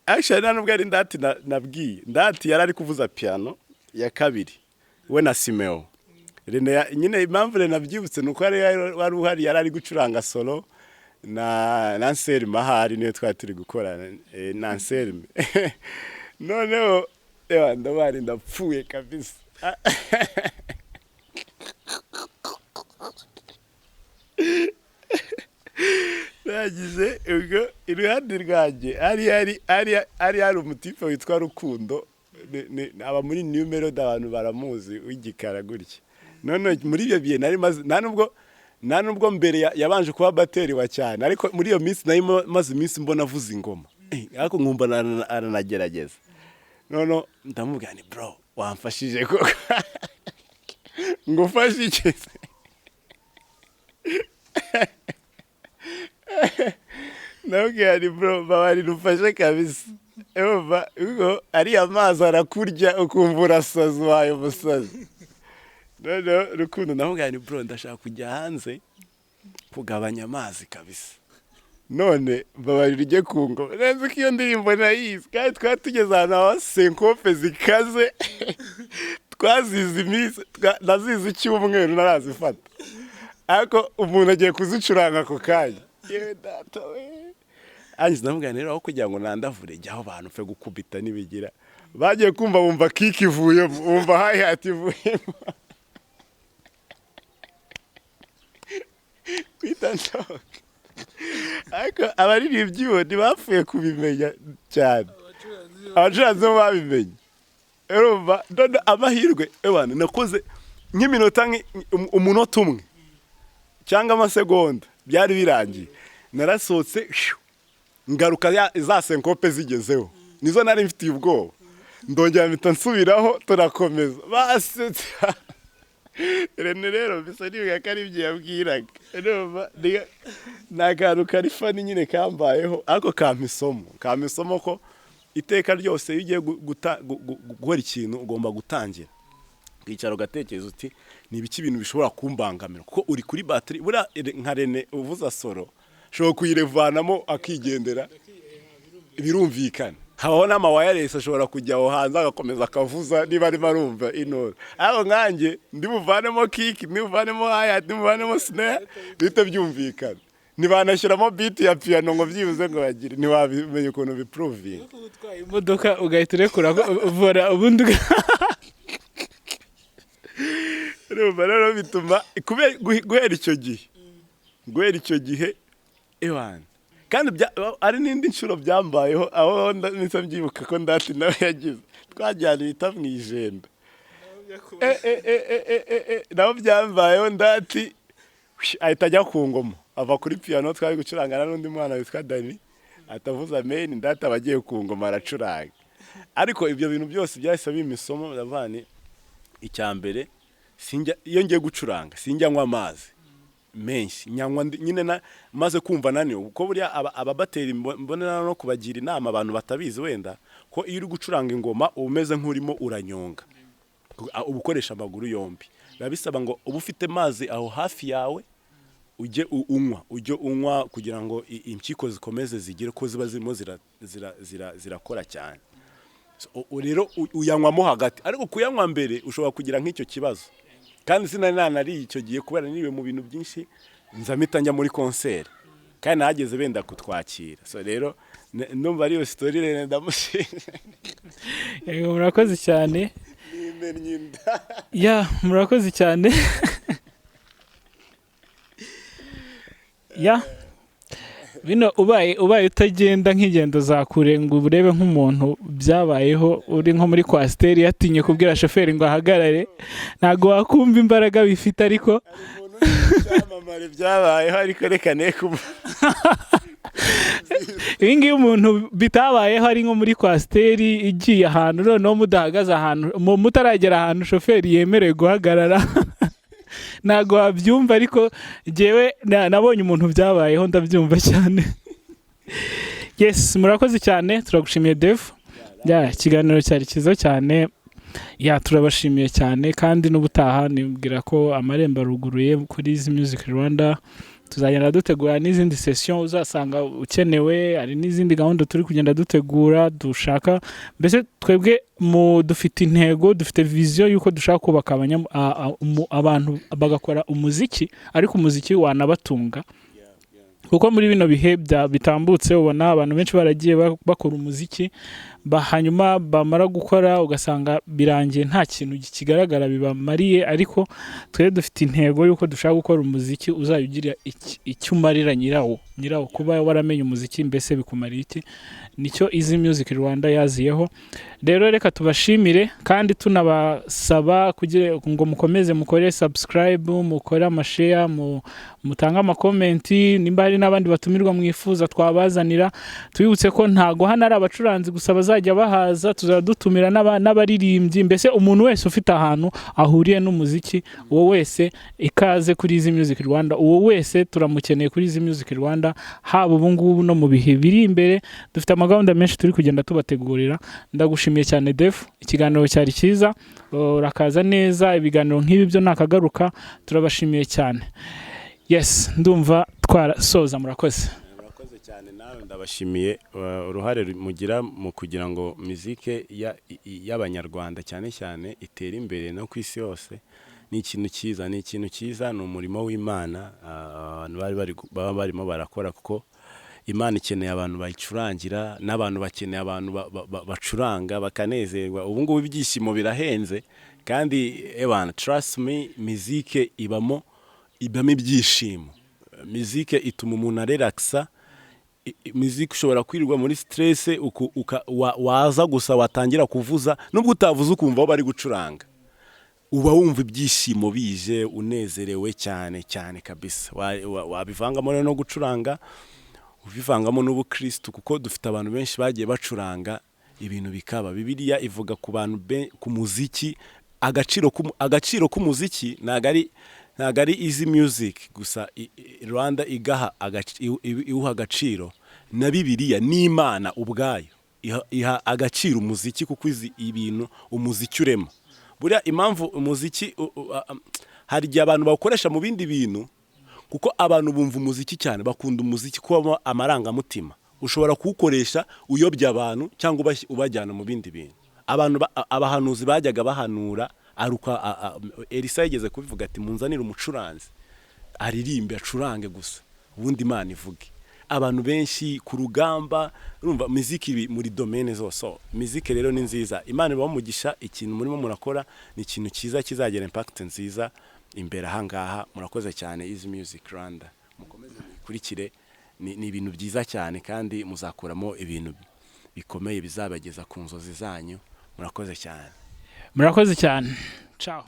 [SPEAKER 1] actually nubwo ari ndati nabwiye ndati yarari kuvuza piano ya kabiri we na Simeo. Rene nyine impamvu nabyibutse nuko wari uhari yarari gucuranga solo na Nanseri mahari niyo twari turi gukora Nanseri. Noneho ndabari ndapfuye kabisa. Nagize ubwo iruhande rwanjye ari umutipe witwa Rukundo, aba muri numero abantu baramuzi w'igikara gutya. None muri ibyo biye nari maze nta nubwo mbere yabanje kuba bateri wa cyane, ariko muri iyo minsi nari maze iminsi mbona avuza ingoma ariko nkumva aranagerageza. None ndamubwira ni bro wamfashije koko ngufashe iki? Nabwira ni bro babari rufashe kabisa. Ubwo ari amazi arakurya ukumva urasaza wayo musazi. None Rukundo ndamubwira ni bro ndashaka kujya hanze kugabanya amazi kabisa. None babari rujye kungo neza ko iyo ndirimbo nayizi kandi twatugeze ahantu aho senkope zikaze twazize iminsi nazize icyumweru narazifata, ariko umuntu agiye kuzicuranga ako kanya. Yewe data we anzi ndamubwira rero aho kugira ngo nandavure jyaho abantu fe gukubita nibigira bagiye kumva bumva kiki ivuye bumva hi-hat ivuyemo. Kwitansoka ariko abaririmbyi bo ntibapfuye kubimenya cyane, abacuranzi bo babimenye. Urumva none amahirwe ebana nakoze nk'iminota umunota umwe cyangwa amasegonda byari birangiye, narasohotse ngaruka za senkope zigezeho nizo nari mfitiye ubwoba, ndongera mpita nsubiraho turakomeza basetse. Rero bisa niba kari ibyo yabwiraga. Urumva nakantu kari fani nyine kambayeho, ariko kampa isomo ko iteka ryose iyo ugiye gukora ikintu ugomba gutangira kwicara ugatekereza uti ni ibiki ibintu bishobora kumbangamira, kuko uri kuri battery bura nka Rene uvuza solo shobora kuyirevanamo akigendera birumvikana. Habaho n'ama wireless ashobora kujya aho hanze agakomeza akavuza niba ari marumva inora. Aho nkanjye ndibuvanemo kick, ndibuvanemo hi-hat, ndibuvanemo snare bite byumvikana. Nibanashyiramo beat ya piano ngo byibuze ngo bagire ntiwabimenye ukuntu biproving.
[SPEAKER 2] Utwaye imodoka ugahita urekura vora ubundi
[SPEAKER 1] rero bituma guhera icyo gihe ewana. Kandi ari n'indi nshuro byambayeho aho nisa mbyibuka ko ndati nawe yagize twajyana bita mu ijenda naho byambayeho ndati ahita ajya ku ngoma ava kuri piano twari gucurangana n'undi mwana witwa Dani atavuza main ndati abagiye ku ngoma aracuranga. Ariko ibyo bintu byose byahise bimisomo ndavane icyambere iyo ngiye gucuranga sinjya nywa amazi menshi, nyanywa nyine maze kumva naniwe, kuko buriya ababateri mbonera no kubagira inama abantu batabizi wenda ko iyo uri gucuranga ingoma umeze nk'urimo uranyonga ubukoresha amaguru yombi. Babisaba ngo uba ufite mazi aho hafi yawe ujye unywa kugira ngo impyiko zikomeze zigire ko ziba zirimo zirakora cyane. Rero uyanywamo hagati, ariko kuyanywa mbere ushobora kugira nk'icyo kibazo. Kandi sinari icyo gihe kubera niwe mu bintu byinshi nzamita njya muri concert kandi nahageze benda kutwakira. So rero numva ariyo story rero ndamushimira.
[SPEAKER 2] Yego murakoze cyane.
[SPEAKER 1] Nimennye inda.
[SPEAKER 2] Ya murakoze cyane. Ya bino ubaye utagenda nk'ingendo za kure ngo urebe nk'umuntu byabayeho uri nko muri kwasiteri yatinye kubwira shoferi ngo ahagarare, ntago wakumva imbaraga bifite, ariko
[SPEAKER 1] cyamamare byabayeho, ariko reka ne
[SPEAKER 2] ibi ngibi umuntu bitabayeho ari nko muri kwasiteri igiye ahantu noneho mudahagaze ahantu mutaragera ahantu shoferi yemerewe guhagarara ntago wabyumva, ariko jewe nabonye umuntu byabayeho ndabyumva cyane. Yes, murakoze cyane, turagushimiye Dev. Ikiganiro cyari cyiza cyane. Turabashimiye cyane, kandi n'ubutaha nibwira ko amarembo aruguruye kuri Easy Music Rwanda. Tuzagenda dutegura n'izindi session uzasanga ukenewe, ari n'izindi gahunda turi kugenda dutegura dushaka. Mbese twebwe dufite intego, dufite vision yuko dushaka kubaka abantu bagakora umuziki, ariko umuziki wanabatunga. Kuko muri bino bihe bitambutse ubona abantu benshi baragiye bakora umuziki, hanyuma bamara gukora ugasanga birangiye nta kintu kigaragara bibamariye, ariko twe dufite intego yuko dushaka gukora umuziki uzayugira icyo umarira nyirawo kuba waramenye umuziki mbese bikumariye iki. Nicyo Easy Music Rwanda yaziyeho. Rero reka tubashimire, kandi tunabasaba kugira ngo mukomeze mukore subscribe, mukore amashare, mutanga amakomenti, nimba hari n'abandi batumirwa mwifuza twabazanira. Twibutse ko ntago hano ari abacuranzi gusa bazajya bahaza, tuzadutumira n'abaririmbyi, mbese umuntu wese ufite ahantu ahuriye n'umuziki, uwo wese ikaze kuri Easy Music Rwanda. Uwo wese turamukeneye kuri Easy Music Rwanda, haba ubu ngubu no mu bihe biri imbere. Dufite amagahunda menshi turi kugenda tubategurira. Ndagushimiye cyane Dev, ikiganiro cyari cyiza, urakaza neza. Ibiganiro nk'ibi byo nakagaruka, turabashimiye cyane. Yes, ndumva twarasoza. Murakoze
[SPEAKER 1] cyane. Nawe ndabashimiye uruhare mugira mu kugira ngo muzike y'abanyarwanda cyane cyane itere imbere no ku isi yose. Ni ikintu cyiza, ni umurimo w'Imana abantu baba barimo barakora, kuko Imana ikeneye abantu bayicurangira, n'abantu bakeneye abantu bacuranga bakanezerwa. Ubu ngubu ibyishimo birahenze, kandi trust me, muzike ibamo ibyishimo. Muzike ituma umuntu relaxa. Muzike ushobora kwirirwa muri stress, waza gusa watangira kuvuza, nubwo utavuze ukumva bari gucuranga, uba wumva ibyishimo bije, unezerewe cyane cyane kabisa. Wabivangamo no gucuranga, ubivangamo n'ubukristo, kuko dufite abantu benshi bagiye bacuranga ibintu bikaba. Bibiliya ivuga ku bantu ku muziki, agaciro k'umuziki ntago ari Easy Music gusa Rwanda iwuha agaciro, na Bibiliya n'Imana ubwayo iha agaciro umuziki, kuko izi ibintu umuziki urema. Buriya impamvu umuziki hari igihe abantu bawukoresha mu bindi bintu, kuko abantu bumva umuziki cyane, bakunda umuziki kubamo amarangamutima. Ushobora kuwukoresha uyobya abantu cyangwa ubajyana mu bindi bintu. Abahanuzi bajyaga bahanura, Elisa yigeze kubivuga ati munzanire umucuranzi aririmbe acurange gusa, ubundi Imana ivuge. Abantu benshi ku rugamba, urumva muziki muri domaine zose. Muziki rero ni nziza, Imana ibamugisha. Ikintu murimo murakora ni ikintu cyiza, kizagira impact nziza imbere ahangaha. Murakoze cyane Easy Music Rwanda, mukomeze mukurikire. Ni ibintu byiza cyane, kandi muzakuramo ibintu bikomeye bizabageza ku nzozi zanyu. Murakoze cyane.
[SPEAKER 2] Murakoze cyane. Ciao.